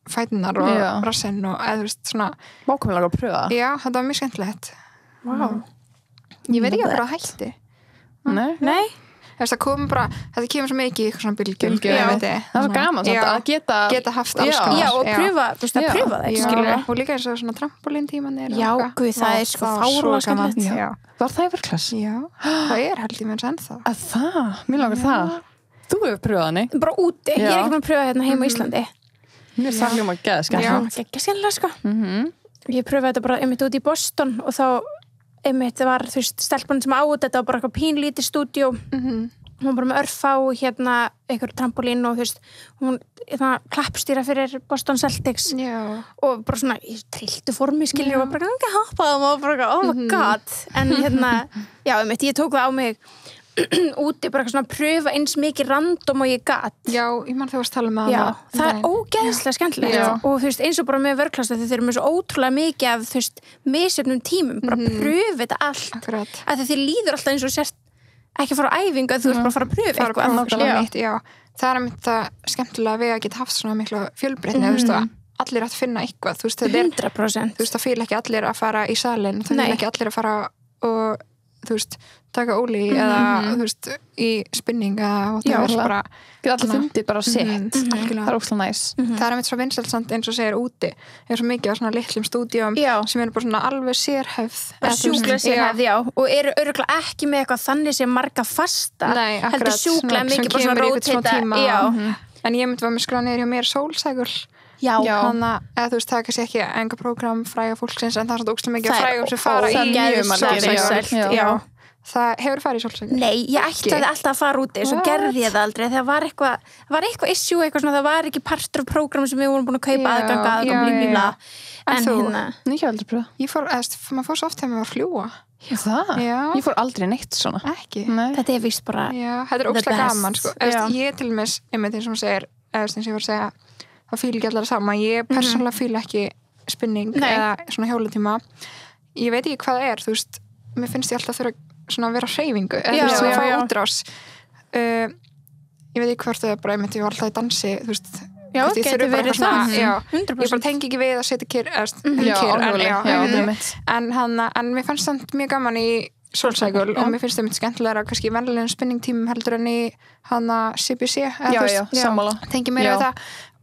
fætunar og Já. rassinn og eða þú veist, svona, Vákomilega að pröfa það. já, þetta var mjög skemmtilegt. Wow. Ég veit ekki að það hætti. Nei. Nei. Þess að koma bara, þetta kemur svo mikið í eitthvað svona bylgjum. Bylgjum. ég Já. veit þið. Það er svo gaman samt að geta haft alls Já. konar. Já, og pröfa, þú veist, að Já. pröfa það, Já, skilur. og líka eins og svona trampolíntímanir. Já, guð, það er sko fáránlega skemmtilegt. Já. Var það í verklass? Já, það er held ég mér ennþá. Að það? Mér langar það. Þú hefur pröfað henni. Bara úti. Ég er Já. ekki búin að pröfa hérna heima á Íslandi. Mér er það hljóma geða Já. skemmt. Ekki skemmtilega, sko. Mhm. Ég pröfaði þetta bara einmitt út í Boston og þá einmitt var, þú veist, stelpan sem á þetta var bara eitthvað pínlítið stúdíó. Hún var bara með örfá hérna einhver trampolín og þú veist hún klappstýra fyrir Boston Celtics Já. og bara svona í trilltu formi skilur og bara ekki hoppaðum og bara oh my god en hérna, já, einmitt, ég tók það á mig úti bara eitthvað svona að pröfa eins mikið random og ég gat. Já, ég man þegar varst að tala með Já, hana. það er ógeðslega skemmtilegt og þú veist, eins og bara með vörklasta þeir eru með svo ótrúlega mikið af, þú veist, misjöfnum tímum, bara pröfa þetta allt. Akkurat. Að þið líður alltaf eins og sérst ekki að fara á æfingu, að þú ert bara að fara að pröfa Fara að prófa eitthvað. neitt, já. Það er einmitt það skemmtilega við að geta haft svona mikla fjölbreytni, þú veist, að allir að finna eitthvað, þú veist, þetta er 100%. þú veist, það fýl ekki allir að fara í salin, það fýl ekki allir að fara og, þú veist, taka óli eða, þú veist, í spinning eða, Já, það er bara Geta allir fundið bara sitt. algjörlega. Það er óslega næs. Það er einmitt svo vinsælsamt eins og segir úti er svo mikið á svona litlum stúdíum Já. sem eru bara svona alveg sérhæfð Bara sjúklega sérhæfð, já, og eru örugglega ekki með eitthvað þannig sem marga fasta. Nei, akkurat, heldur sjúklega sem mikið bara svona kemur í einhvern smá rótita. tíma. Já, en ég myndi var með skráð niður hjá mér Soulcycle já. þannig að þú veist, það er kannski ekki enga prógram fræga fólksins en það er svona ógeðslega mikið af frægum sem fara það í er mjög margir, Soulcycle. já. Það hefur farið í Soulcycle. Nei, ég ætlaði alltaf að fara úti, svo What? gerði ég það aldrei. Það var eitthvað issue, eitthvað svona, það var ekki partur af prógram sem við vorum búin að kaupa aðganga já, og blíblíbla. En En þú? hérna, Ég hef aldrei pröfað. Ég fór, maður fór svo oft þegar maður var að fljúa. Það? Já. Ég fór aldrei neitt svona. Ekki. Nei. þetta er víst bara, Já, þetta er The ógeðslega best. gaman, sko. Já. Ég til dæmis, einmitt eins og hún segir, eins og ég var að segja, það fíl ekki allar sama. Ég persónulega fíl ekki spinning Nei. eða svona hjólatíma. Ég veit ekki hvað það er, þú veist, mér finnst ég alltaf þurfa svona að vera á hreyfingu, eða Já, þú veist, já, að fá já. útrás. Ég veit ekki hvort það er bara, einmitt, ég var alltaf í dansi, þú veist, já, hvort ég gæti þurfi bara verið eitthvað svona- það. já, ég 100%. bara tengi ekki við að setja kyrr, Já, kyrr, alveg. Já, einmitt. einmitt. En mér fannst það mjög gaman í Soulcycle og mér finnst það mjög skemmtilega kannski í venjulegum spinningtímum heldur en í hana CBC eða Já, þú já, veist, sammála. tengi meira Já. við það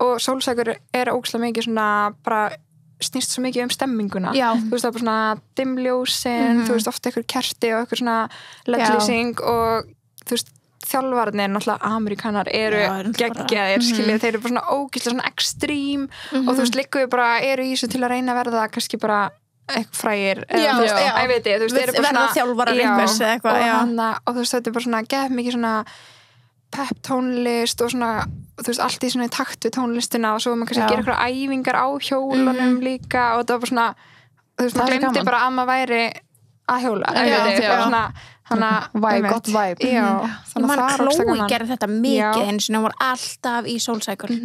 og Soulcycle er ógeðslega mikið svona bara snýst svo mikið um stemminguna Já. þú veist það er bara svona dimmljósin þú veist ofta eitthvað kerti og eitthvað svona LED-lýsing og þú veist þjálfarnir, náttúrulega Amerikanar eru Já, eru náttúrulega geggjaðir, skiljið, þeir eru bara svona ógeðslega svona extreme og þú veist líka við bara eru í þessu til að reyna að verða kannski bara eitthvað frægir Já, þú veist, já. ég veit ég, þú veist, þeir eru bara Verða svona þjálfarar já, einhvers eða eitthvað, já. og þú veist, þetta er bara svona gef mikið svona pep tónlist og svona, þú veist, allt í svona í takt við tónlistina og svo maður kannski Já. gera eitthvað æfingar á hjólunum líka og þetta var bara svona, þú veist, Það maður er glemdi gaman. bara að maður væri að hjóla, Já, ég veit ég, já. bara svona hana, Vibe, einmitt. gott vibe. Já, Ég þannig man að það er ógeðslega Chloe gaman. gerði þetta mikið Já. eins og hún var alltaf í Soulcycle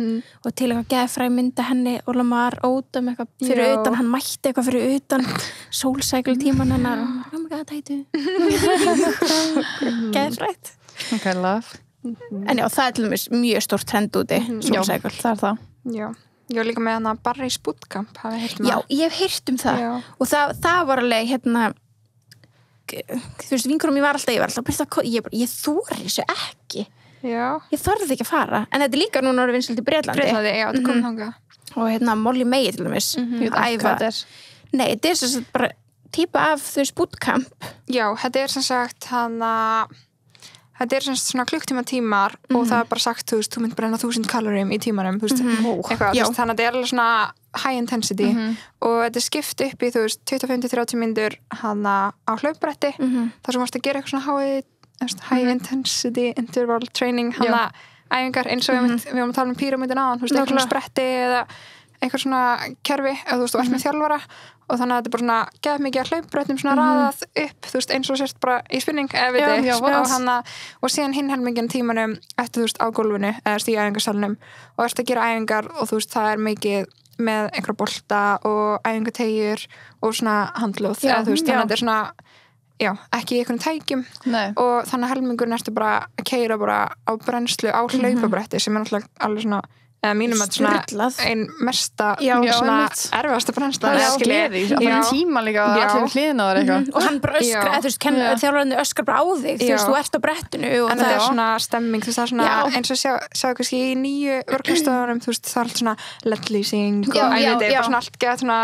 og til eitthvað geðfræði mynda henni og Lamar ótum eitthvað fyrir Já. utan, hann mætti eitthvað fyrir utan Soulcycle tíman hennar og oh my god, hættu geðfrætt Ok, love. en já, það er til dæmis mjög stórt trend úti Soulcycle. Það er það. Já, ég var líka með hana Barry's Bootcamp, hafið heyrt um Já, það? ég hef heyrt um það Já. og það var alveg hérna þú veist, vinkurum ég var alltaf ég þóri þessu ekki Já, ég þorði ekki að fara en þetta er líka núna orðið vinsælt í Bretlandi Bretlandi, já, þetta kom þangað. og hérna Molly May til dæmis Ég veit að ekki æfa hvað þetta er. nei, þetta er sem sagt bara típa af þú veist bootcamp Já, þetta er sem sagt þetta er sem sagt svona klukktíma og það er bara sagt, þú veist, þú mynd brenna 1000 kaloríum í tímanum, þú veist, eitthvað, Já. þú veist, þannig að þetta er alveg svona high intensity og þetta er skipt upp í, þú veist, 25-30 mínútur hana á hlaupbretti þar sem varst að gera eitthvað svona high intensity interval training hana æfingar eins og við varum að tala um píramídin áðan, þú veist, eitthvað svona spretti eða eitthvað svona kerfi, eða þú veist, þú ert með þjálfara og þannig að þetta er bara svona gef mikið að hlaupbrettum svona raðað upp, þú veist, eins og sérst bara í spinning, eða við Já, og síðan hinn helmingin tímanum eftir, þú veist, á gólfinu, eða í æfingarsalnum og ert að gera æfingar og þú veist, það er mikið með einhverja bolta og æfingategjur og svona handlóð, eða þú veist, þannig að þetta er svona já, ekki í einhvern tækjum Nei. og þannig að helmingurinn ertu bara að keyra bara á brennslu á hlaupabretti sem er náttúrulega alveg svona eða mínum að svona Sturlað. ein mesta Já, svona einmitt. erfiðasta brennsla Það er eða skilji. gleði. Að fara í tíma líka og Já. allir við hliðina á þér eitthvað. og hann bara öskra, Já. þú veist, þjálfarandi öskar bara á þig þú Já. veist, þú ert á brettinu og en þetta er svona stemming, þú veist, það er svona Já. eins og sjá kannski í nýju vörklastöðunum, þú veist, það er allt svona LED-lýsing og Já, já, æviti, já. bara svona allt geða svona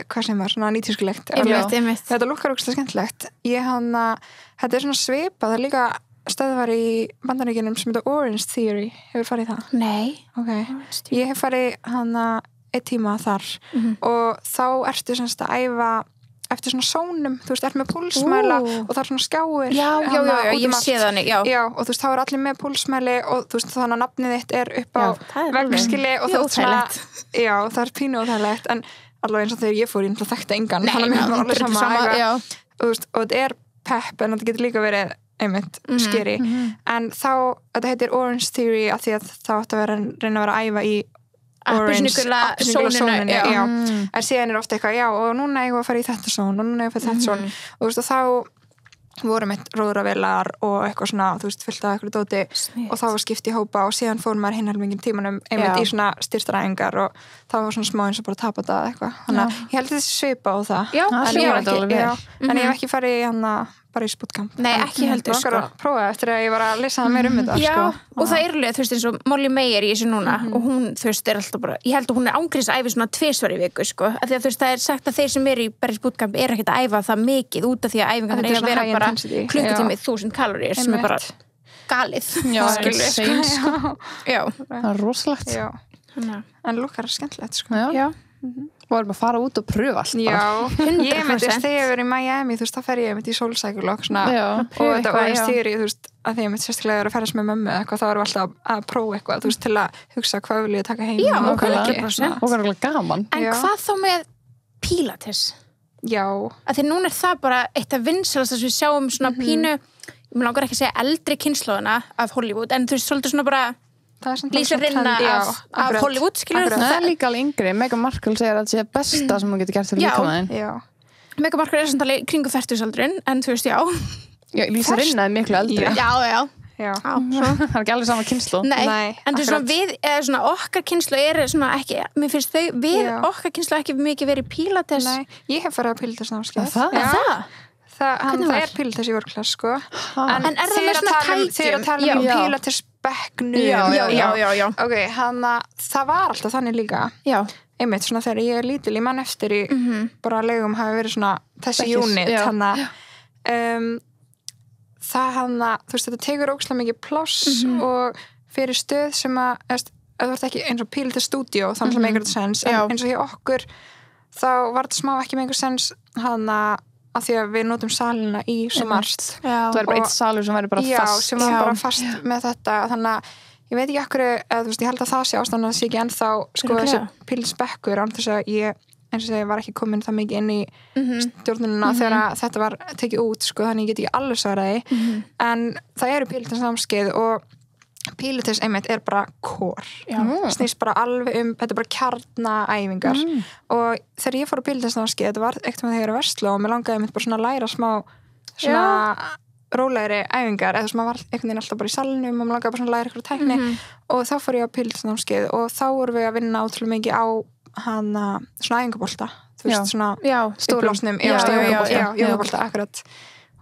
hvað sem var, svona nýtískulegt einmitt. þetta lukkar ógeðslega skemmtilegt þetta er svona svipað, það er líka stöðvar í Bandaríkjunum sem heitir Orange Theory, hefur farið í það? nei, Okay. Ég hef farið einn tíma þar og þá ertu semst að æfa eftir svona sónum, þú veist, ert með púlsmæla og það er svona skjáir já, ég sé þannig Já, og þú veist, þá er allir með púlsmæli og þú veist, þannig að nafnið þitt er upp á Já, það er veggskili og Mjög þú veist svona óþægilegt. Já, það er pínu óþægilegt en alveg eins og þegar ég fór, ég þekkti engan Nei, þannig að mér var það alveg er sama að æfa. já. Og þú veist, og þetta er pepp en þetta getur líka verið einmitt skeri en þá, þetta heitir Orange Theory af því að þá átti að reyna að vera að æfa í appelsínugula sóninu en síðan ofta eitthvað, já og núna eigum við að fara í þetta són og núna eigum við að fara í þetta són og þú veist og þá vorum eitt róðravélar og eitthvað svona, þú veist, fullt af eitthvað dóti og þá var skipt í hópa og síðan fór maður hinhelmingin tímanum einmitt í svona styrstaræfingar og það var svona smá eins og bara tapa það eitthvað þannig að ég held þessi svipa á það en ég hef ekki farið í hann bara í spútkamp Nei, ekki heldur sko að prófa eftir að ég var að lesa það meir þetta sko og það er alveg, þú veist, eins og Molly Meyer í þessu núna og hún, þú veist, er alltaf bara ég held að hún er ángríns að æfa svona 2 svar í viku sko, af því að þú veist, það er sagt að þeir sem eru í bara í spútkamp er ekkert að æfa það mikið út af því að æfingar eiga að vera bara klukkutími 1000 kaloríur sem er bara galið það er rosalegt en lukkar skemmtilegt sko vorum að fara út og pröfa allt ég myndist þegar ég verið í Miami þú veist, þá fer ég myndi í sólsækul og þetta var einn stýri, þú veist að því ég myndi sérstaklega að ferðast með mömmu eitthvað, þá erum við alltaf að prófa eitthvað, þú veist, til að hugsa hvað vil ég taka heim og hvað gaman en hvað þá með Pilates? Að því núna er það bara eitt af vinsælast að við sjáum svona pínu, ég langar ekki að segja eldri kynslóðina af Hollywood, en þú veist, svolítið svona bara Lýsa rinna af Hollywood skilur það er líka alveg yngri Meghan Markle segir að það sé besta sem hún getur gert fyrir líkamann Meghan Markle er svona kringu 40-aldurinn en þú veist, Lýsa rinna er miklu eldri það er ekki alveg sama kynslu en þú veist, við svona okkar kynslu er svona ekki, mér finnst þau við okkar kynslu ekki mikið verið Pilates ég hef farið á Pilates námskeið það er Pilates í workclass sko en er það með svona tækjum þegar að tala um Pilates bekknum ok, það var alltaf þannig líka einmitt svona þegar ég er lítil ég man eftir í bara legum hafi verið svona þessi unit þú veist þetta tekur ógeðslega mikið pláss og fyrir stöð sem að þú ert ekki eins og Pilates Studio þannig að meikar þetta sens en eins og hjá okkur þá var þetta smá ekki meikar sens að því að við notum salina í svo margt það er bara eitt salur sem væri bara fast sem var bara fast með þetta þannig að ég veit ekki okkur eða þú veist ég held að það sé ástæðan að það sé ekki ennþá sko þessi Pilates-bekkur án þess að ég eins og þegar var ekki komin það mikið inn í stjórnunina þegar þetta var tekið út sko þannig ég get ekki alveg svaraði en það eru Pilates námskeið og Pilates einmitt er bara core snýst bara alveg þetta er bara kjarnaæfingar og þegar ég fór á Pilates námskeið þetta var eitt með þegar ég er að versla og mér langaði einmitt bara svona að læra smá svona rólegri æfingar eða sem að var einhvern veginn alltaf bara í salnum og mér langaði bara svona að læra eitthvað tækni og þá fór ég á Pilates námskeið og þá vorum við að vinna ótrúlega mikið á svona æfingabolta þú veist svona stóðlásnum jógabolta akkurat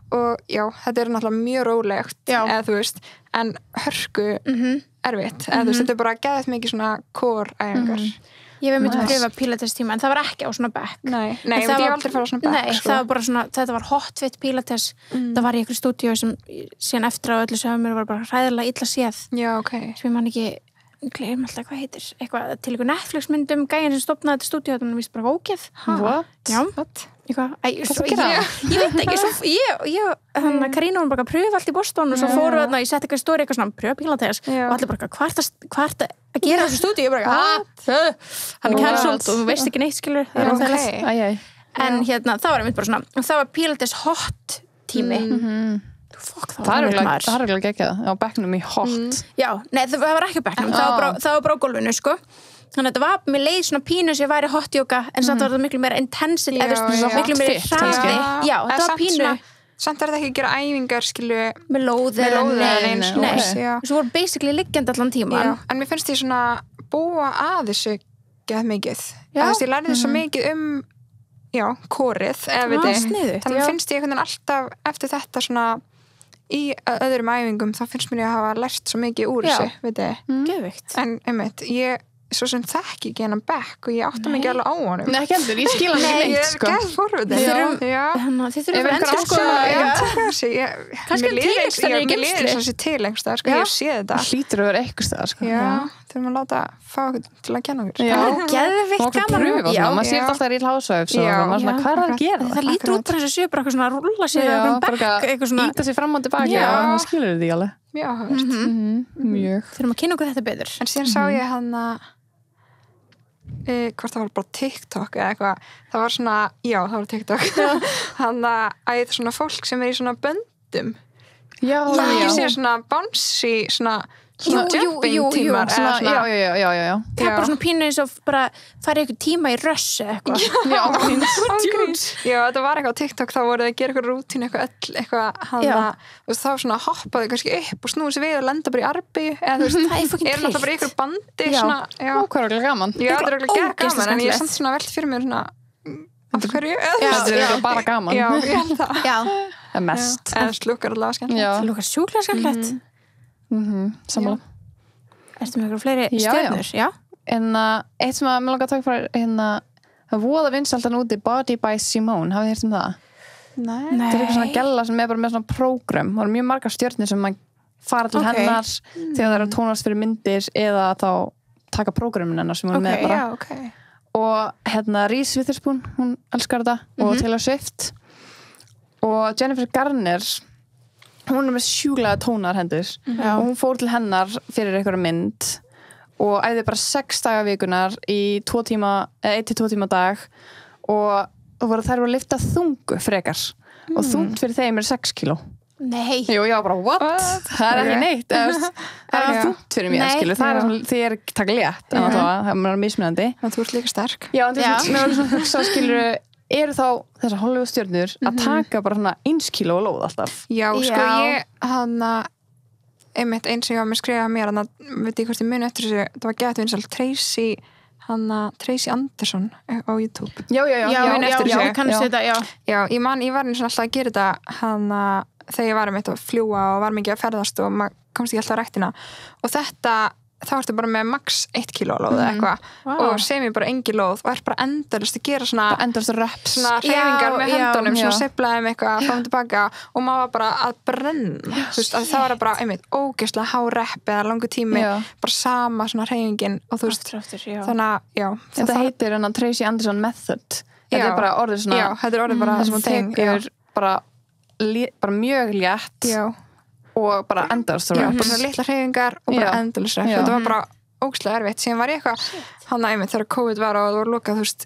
og þetta er náttúrulega mjög rólegt eða þú veist, en hörku erfitt, eða þú veist, þetta er bara geðið mikið svona core æfingar Ég hef myndið að pröfa Pilates tíma en það var ekki á svona bekk Nei, ég hef aldrei farið á svona bekk Nei, það var bara svona, þetta var hotfit Pilates það var í einhverju stúdíu sem síðan eftir á öllu sem mér var bara hræðilega illa séð sem ég man ekki gleym alltaf hvað heitir eitthvað til einhver Netflix myndum gæjan sem stofnaði þetta stúdíu þannig að víst bara ógeð What? Ég veit ekki þannig að Karína var bara að pröfa allt í Boston og svo fóru við að ég sett eitthvað stóri eitthvað svona pröfa Pilates og allir bara hvað að gera þessu stúdíu ég bara hann er cancelled og þú veist ekki neitt skilur en hérna það var einmitt bara svona það var Pilates hot tími það er ekki ekki á bekknum í hot nei það var ekki á bekknum það var bara á gólfinu sko þannig að þetta var með leið svona pínu sem ég væri hot yoga en samt var þetta miklu meira intensity miklu meira hraði þetta var pínu samt er þetta ekki að gera æfingar skilu með lóðir svo voru basically liggjandi allan tíma en mér finnst ég svona búa að þessu geð mikið ég lærði svo mikið kórið þannig finnst ég alltaf eftir þetta svona í öðrum æfingum þá finnst mér ég að hafa lært svo mikið úr þessu geðvikt en einmitt ég svo sem þekki ekki hennan bekk og ég átta mig ekki alveg á honum Nei, ekki heldur, ég skil hann ekki neitt sko. Ég er gæð forvitið Þið þurfum að endur sko kannski tílengstar mér líður þess að sé tílengstar sko, ég sé þetta hlýtur að vera eitthvað staðar sko. þurfum að láta fá okkur til að kenna okkur það er geðvikt gaman maður sér alltaf í Housewives hvað er það að gera það lítur út bara þess að séu bara eitthvað svona að rúlla sér íta sér fram og tilbaki og það skilur þið alveg mjög þurfum að kynna okkur þetta betur en síðan sá ég hann hvort það var bara TikTok eða eitthvað, það var svona það var TikTok hann að það er svona fólk sem er í svona böndum Ég sé svona bouncy, svona jumping tímar. Já. Það bara svona pínu eins og bara fara ykkur tíma í rössu eitthvað. Já, þetta var eitthvað á TikTok, þá voru þau að gera eitthvað rútín, eitthvað hana, þá svona hoppaðu kannski upp og snúið sér við og lenda bara í arbi, eða þú veist, náttúrulega bara í ykkur bandi, svona, hvað er gaman? Já, þetta er alveg gaman, en ég er samt svona velt fyrir mér svona, af hverju? Þetta er bara gaman. Já, ég held það. Já. Mest. En slúkar allavega skemmtilegt. Það lúkar sjúklega skemmtilegt. Sammála. Ertu með eitthvað fleiri stjörnur? Já. En eitt sem að mér langar að taka frá það voða vinsældan úti, Body by Simone, hafið þið heyrt það? Nei. Það er eitthvað svona gælla sem er bara með svona prógram. Það eru mjög margar stjörnur sem maður fara til hennar þegar það eru að tónast fyrir myndir eða þá taka prógramin hennar sem hún er með bara. Og Reese Witherspoon, hún elskar þetta og Taylor Swift og Jennifer Garner, hún er með sjúklega tónarhendur og hún fór til hennar fyrir einhverja mynd og æfði bara 6 daga vikunar í 1 til 2 tíma dag og þær voru að lyfta þungu frekar og þungt fyrir þeim er 6 kíló. Nei. Jú, já, bara what? Það er ekki neitt. Það er ekki þungt fyrir mér, skilu. Það er sem þið er taka létt, en það er mismunandi. En þú ert líka sterk. Já, en þess að svona hugsa, skilu, eru þá þessar Hollywood-stjörnur að taka bara svona 1 kíló og lóð alltaf? Já, sko, ég einmitt eins sem ég var með skrifað mér, veit ég hvort ég muni eftir þessu, það var gett vinsælt Tracy Anderson á YouTube. Já, kannast þetta, já. Já, ég var eins og alltaf að gera þetta þegar ég var að fljúa og var mikið að ferðast og maður komst ekki alltaf að ræktina og þá ertu bara með max 1 kíló lóð eitthvað og sem ég bara engi lóð og er bara endalist að gera svona reps, svona hreyfingar með höndunum, svona seiflaði með eitthvað fram og tilbaka og maður var bara að brenna þú veist, að það var bara einmitt ógeðslega há rep eða langur tími, bara sama svona hreyfingin og þú veist, þannig að þetta heitir Tracy Anderson Method. Þetta er bara orðið svona, já, þetta er orðið bara þessum hún tekur bara mjög létt og bara endalist bara svona litla hreyfingar og bara endalist þetta var bara ógeðslega erfitt síðan var ég eitthvað, einmitt þegar COVID var og það var lokað, þú veist,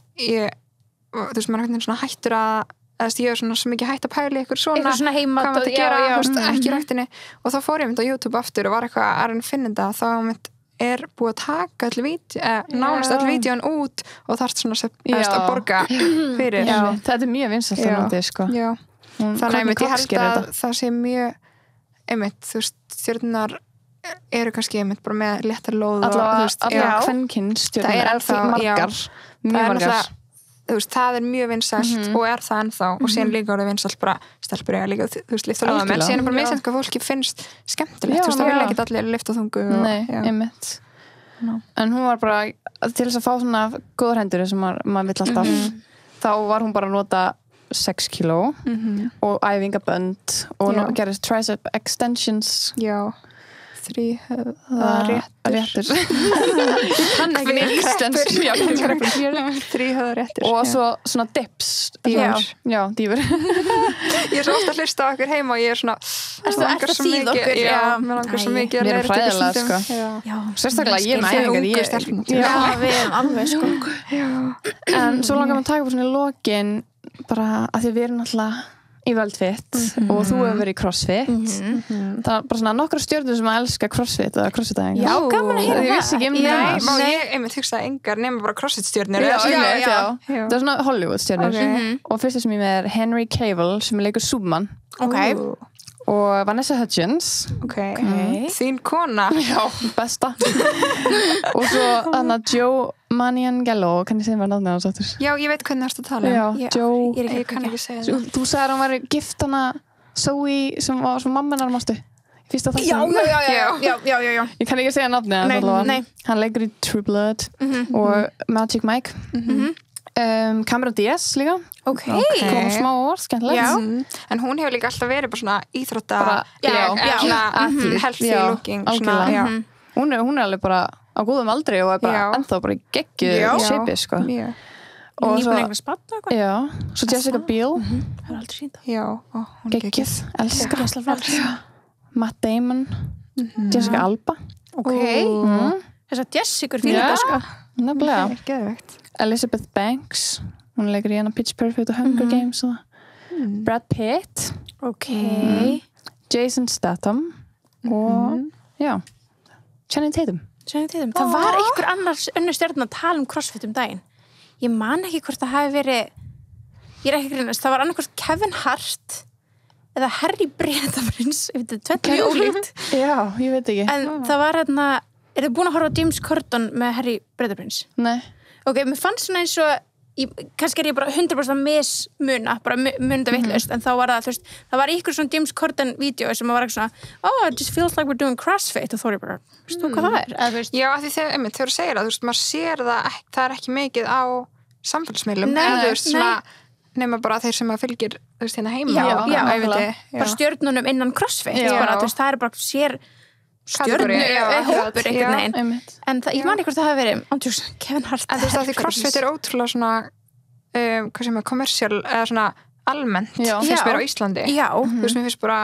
maður er eitthvað svona hættur að ég er svona svo mikið hætt að pæla ykkur svona heimat hvað maður að gera, ekki í ræktinni og þá fór ég mynd á YouTube aftur og var eitthvað að finna þetta, þá mynd er búið að taka nánast öll vídeón út og þarft svona að borga fyrir. Þetta er mjög vinsælt á núti, sko. Þannig einmitt ég held að það sé mjög einmitt, þú veist, stjörnunar eru kannski einmitt bara með léttar lóð allavega kvenkins stjörnunar er það margar, mjög margar. Þú veist, það er mjög vinsælt og er það ennþá og síðan líka orðið vinsælt bara stelpur eiga líka, þú veist, lyfta lóðum en síðan er bara misjænt hvað fólki finnst skemmtilegt, þú veist, það vil ekki allir lyfta þungu Nei, einmitt en hún var bara, til þess að fá svona góðar hendur sem maður vill alltaf þá var hún bara að nota 6 kíló og æfingabönd og gerist tricep extensions 3 réttir hann ekki neitt 3 réttir og svo svona dips dýfur ég er svo ofta að hlusta á okkur heima og ég er svona mér langar svo mikið að læra þetta sérstaklega ég með æfingar við erum alveg sko en svo langar maður að taka svona í lokin bara að því við erum alltaf í Völdfitt og þú hefur verið í CrossFit það er bara svona nokkra stjörnur sem að elska CrossFit eða CrossFit-æfingar. Já, gaman að heyra það. Ég vissi ekki það. Ég einmitt hugsaði engar nema bara CrossFit-stjörnur. Já. Það er svona Hollywood-stjörnur og fyrsta sem ég með er Henry Cavill sem leikur Superman. Og Vanessa Hudgens. Þín kona. Já, besta. Og svo Joe Manganiello, kann ég segja mér náttúrulega ásáttur? Já, ég veit hvernig það er að tala. Joe. Ég kann ekki segja það. Þú sagði að hann var gift hana Zoe sem var svo mammenar mástu. Fyrsta þáttum. Já. Ég kann ekki segja náttúrulega. Nei. Hann leikur í True Blood og Magic Mike. Cameron Diaz líka. Kom smá orð, skemmtilegt. En hún hefur líka alltaf verið bara svona íþrótta healthy looking. Hún er alveg bara á góðum aldri og er bara ennþá bara geggjuð shape, sko. Og svo svo Jessica Biel. Það er aldrei sínt. Geggjuð, elskar. Matt Damon. Jessica Alba. Þessar Jessica fíla sko. Nefnilega. Geðveikt. Elizabeth Banks. Hún leikur í Pitch Perfect og Hunger Games og Brad Pitt. Jason Statham og já, Channing Tatum. Það var einhver önnur stjörn að tala CrossFit daginn. Ég man ekki hvort það hafi verið, ég ekki grínast, það var annarkvort Kevin Hart eða Harry Bretaprins, þetta tveit mjög ólíkt. Já, ég veit ekki. En það var er þið búin að horfa á James Corden með Harry Bretaprins? Nei. Ok, mér fannst svona eins og kannski ég bara 100% mismuna, bara munið vitlaust, en þá var það, þú veist, það var ykkur svona James Corden-vídeó sem var ekki svona it just feels like we're doing CrossFit og þá bara, veistu hvað það er? Eða, já, af því þegar þú segir það, þú veist, maður sér það ekki mikið á samfélagsmiðlum, nei, þú veist, svona nema bara þeir sem að fylgir, þú veist, hérna heima bara stjörnunum innan CrossFit bara, þú veist, það er bara sér stjörnu hópur einhvern veginn en ég man ekki hvort það hafi verið Kevin Hart en þú veist að því CrossFit er ótrúlega svona hvað sem er kommersial eða svona almennt finnst mér á Íslandi þú veist mér finnst bara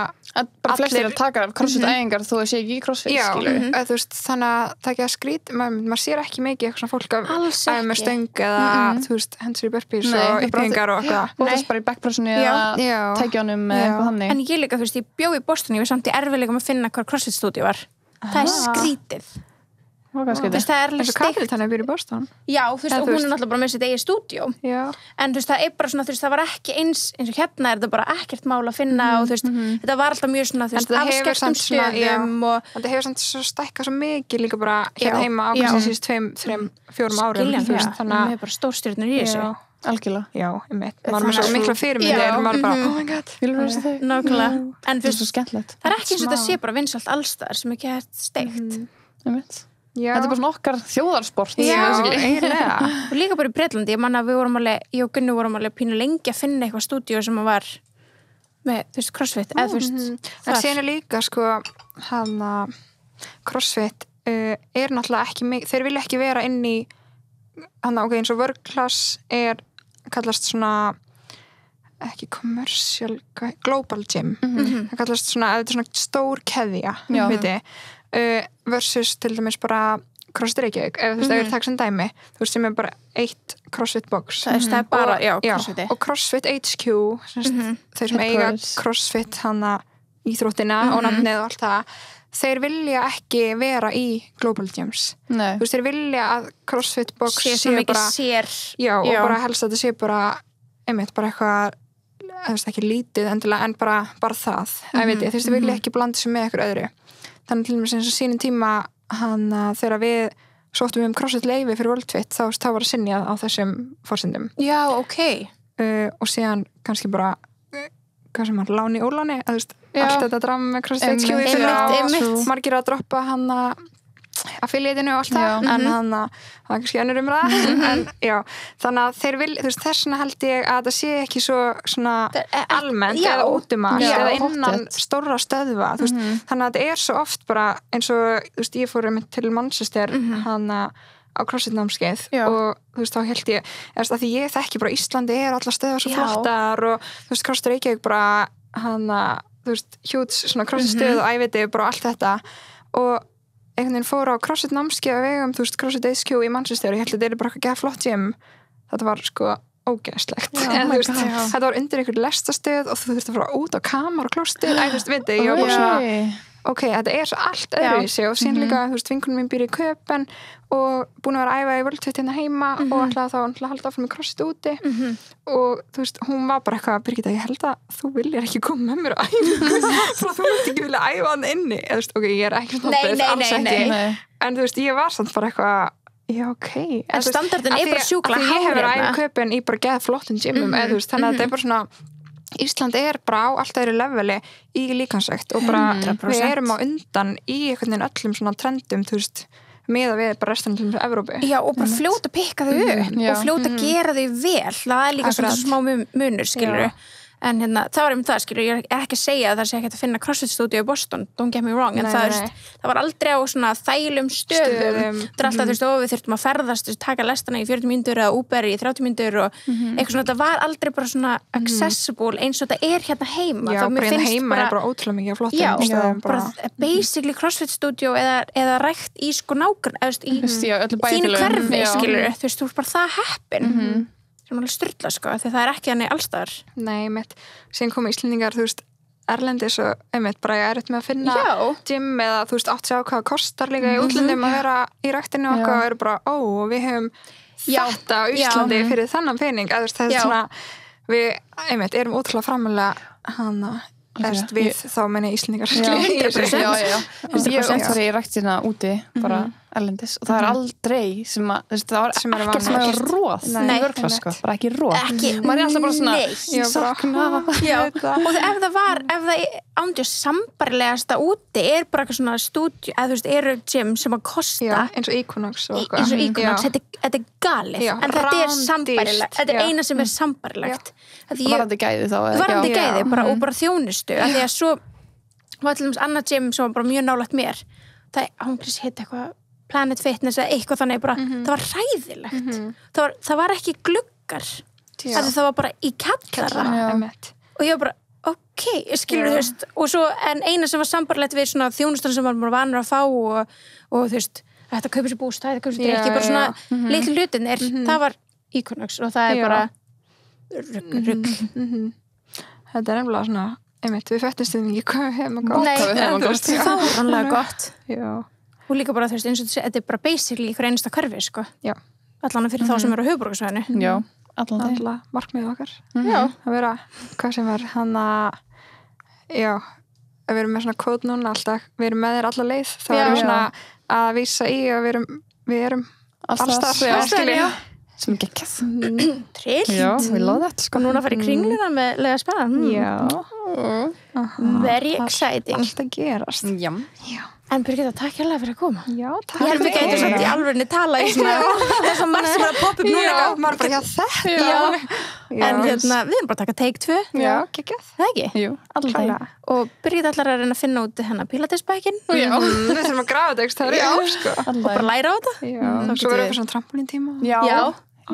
flestir að taka af CrossFit-æfingar þó að sé ekki í CrossFit þú veist þannig að það ekki að skrýt maður sér ekki mikið eitthvað svona fólk að æfa með stöng eða þú veist hendur í burpees og uppbyggingar og eitthvað og þess bara í backpressunni eða tækjónum eða eitthvað þannig en ég líka þú veist ég bjó í Boston ég var samt í erfiðleikum að finna hvað CrossFit-stúdíu var það er skrítið það er alveg steikt þannig að byrja í Boston já, þú veist, og hún er náttúrulega bara með sitt eigið stúdíó en þú veist, það er bara svona, þú veist, það var ekki eins og hérna er þetta bara ekkert mál að finna og þú veist, þetta var alltaf mjög svona, þú veist, afskekktum stöðum og þetta hefur samt svo stækkað svo mikið líka bara hérna heima á kannski síðust 2-3-4 árum þú veist, þannig að við erum bara stórstjörnur í þessu algjörlega, já, maður er svo mikla fyrirmyndir og maður bara, oh my god vil vera þessi þau nákvæmlega, en það er svo skemmtilegt það er ekki eins og þetta sé bara vinsælt allstaðar sem ekki er steikt þetta er bara svona okkar þjóðarsport eiginlega og líka bara í Bretlandi, ég manna að ég og Gunnu vorum alveg pínu lengi að finna eitthvað stúdíó sem var með, þú veist, CrossFit eða þú veist, en síðan er líka sko, hana CrossFit er náttúrulega ekki mikið, þeir vilja ekki vera inn í hana, ok, eins og work class kallast svona ekki commercial, global gym það kallast svona, þetta er svona stór keðja, viti versus til dæmis bara CrossFit Reykjavík, ef þú veist, það er takk sem dæmi þú veist, sem er bara eitt CrossFit box það er bara, CrossFit og CrossFit HQ þeir sem eiga CrossFit hana íþróttina og nafnið og allt það þeir vilja ekki vera í global gyms þú veist, þeir vilja að CrossFit box sé bara og bara helst að þetta sé bara einmitt, bara eitthvað þú veist, ekki lítið endilega en bara það, ég veit ég, þú veist, þeir vilja ekki blanda sig með eitthvað öðru þannig til dæmis eins og sínum tíma þegar við sóttum CrossFit leyfi fyrir Worldfit þá var að synja á þessum forsendum já, ok og síðan kannski bara hvað sem láni óláni allt þetta drama með CrossFit HQ margir að droppa affiliatinu og allt það en það er kannski önnur umræða en já, þannig að þeir vil þú veist, þessna held ég að það sé ekki svo svona almennt eða útumast eða innan stórra stöðva þú veist, þannig að þetta er svo oft bara eins og, þú veist, ég fór til Manchester hana á CrossFit námskeið og þú veist, þá held ég að því ég þekki bara Íslandi allar stöðvar svo flottar og þú veist, CrossFit Reykjavík bara hana, þú veist, hjúts svona CrossFit stöð og æviti bara allt þetta og einhvern veginn fór á CrossFit námskeið á vegum, þú veist, CrossFit HQ í Manchester og ég held að þetta er bara eitthvað gæða flott gym þetta var sko ógeðslegt þetta var undir einhver lestastöð og þú þurfti að fara út á kamar og klóstið þú veist, veit ég var bara svona ok, þetta er svo allt öðruvísi og síðan líka, þú veist, vinkunum mín býr í Köpen og búin að vera að æfa í Worldfit hérna heima og ætlaði þá að halda áfram með CrossFit úti og þú veist, hún var bara eitthvað Birgitta, ég held að þú viljir ekki koma með mér á æfingu frá þú myndi ekki vilja æfa hann inni eða þú veist, ok, ég er ekki svona alls ekki en þú veist, ég var samt bara eitthvað já, ok en standardin er bara sjúkla ég hefur að æfa Köpen í bara geða flottum gymum eða þú veist, þannig að þetta er bara svona Ísland er bara á allt öðru leveli í líkansrækt og bara 100%. Við erum á undan í einhvern veginn öllum svona trendum, þú veist, miðað við bara restan til Evrópu. Já, og bara fljóta að pikka þau upp og fljóta að gera þau vel. Það er líka svona smá munur, skilur en hérna, það var það, skilur, ég er ekki að segja að það sé ekki að finna CrossFit-stúdíu í Boston, don't get me wrong, en það var aldrei á svona þælum stöðum. Það er alltaf, þú veist, við þurftum að ferðast, taka lestana í 40 mínútur eða Uber í 30 mínútur og eitthvað svona, það var aldrei bara svona accessible eins og þetta er hérna heima. Já, bara hérna heima er bara ótrúlega mikið flottum stöðum. Bara basically CrossFit-stúdíu eða rækt í sko nágrann, í þínu hverfi, skilur, þú veist, þú er bara það heppin. sem alveg styrla sko, því það er ekki hann í allstaðar. Nei, síðan koma Íslendingar, þú veist, erlendis og einmitt bara ég með að finna Já. gym eða þú veist átt sjá hvað kostar líka í útlöndum að vera í ræktinu og eitthvað og eru bara, við höfum þetta á Íslandi fyrir þennan pening að það svona við einmitt erum ótrúlega framalega hana við þá menni Íslendingar ég var í ræktina úti bara erlendis og það aldrei sem að það var ekkert sem að róð bara ekki róð maður alltaf bara svona sakna og ef það ándjós sambarilegasta úti bara eitthvað svona stúdíu eða þú veist, eru gym sem að kosta eins og Equinox þetta galið en þetta sambarilegt þetta eina sem sambarilegt varandi gæði þá varandi gæði og bara þjónustu af því að svo var til dæmis annað gym sem var bara mjög nálægt mér hún hitt eitthvað Planet Fitness eða eitthvað þannig bara það var hræðilegt það var ekki gluggar það var bara í kjallara og ég var bara ok, skilur þú veist og svo en eina sem var sambarlegt við svona þjónustan sem var vanur að fá og þú veist, þetta kaupir sér bústæð þetta kaupir sér drikki, bara svona litlu hlutinir það var Equinox og það bara rugg þetta nefnilega svona einmitt, við fættumstum ekki hvað hefum gott fáránlega gott og líka bara þú veist, eins og þetta bara basically ykkur einasta hverfi, sko allan fyrir þá sem eru á höfuðborgarsvæðinu já, alla markmið okkar að vera, hvað sem var hann að að við erum með svona kvót núna alltaf, við erum með þér alla leið þá erum við svona að vísa í að við erum allstað sem er geggjað trillt já, við láðum þetta sko núna að fara í kringluna með lega spennan very exciting allt að gerast já en Birgitta, takk hérlega fyrir að koma já, takk ég held við gætum svona í alvörunni tala í svona þess að margt sem er að poppa upp núna maður bara, já þetta en við erum bara að taka take 2 já, geggjað það ekki? jú, alltaf og Birgitta ætlar að reyna að finna út hennar pilatesbækin við þurfum að grafa þetta og bara læra á þetta svo verðum við svona trampolíntíma já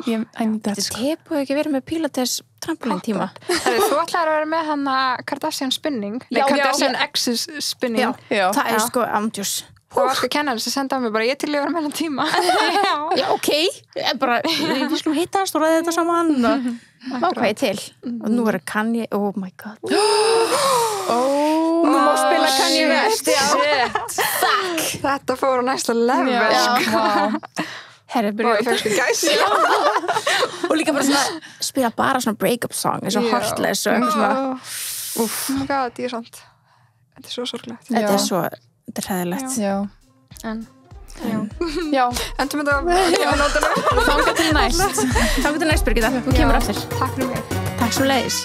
þetta tepu ekki verið með pilates trampolíntíma þú ætlar að vera með hann að Kardashian spinning Kardashian X's spinning það er sko amdjús það var sko kennarinn sem sendaði mig bara ég til að vera með hann tíma já ok bara við skulum hittast og ræða þetta saman og hvað ég til og nú er Kanye oh my god nú má spila Kanye West þetta fór á næsta level herri, byrjuðu og líka bara svona spila bara svona break-up song eins og Heartless og eitthvað svona oh my god, ég er svont þetta er svo sorglegt þetta er hræðilegt endum þetta þangað til næst Birgitta, þú kemur aftur takk fyrir mig takk svo leiðis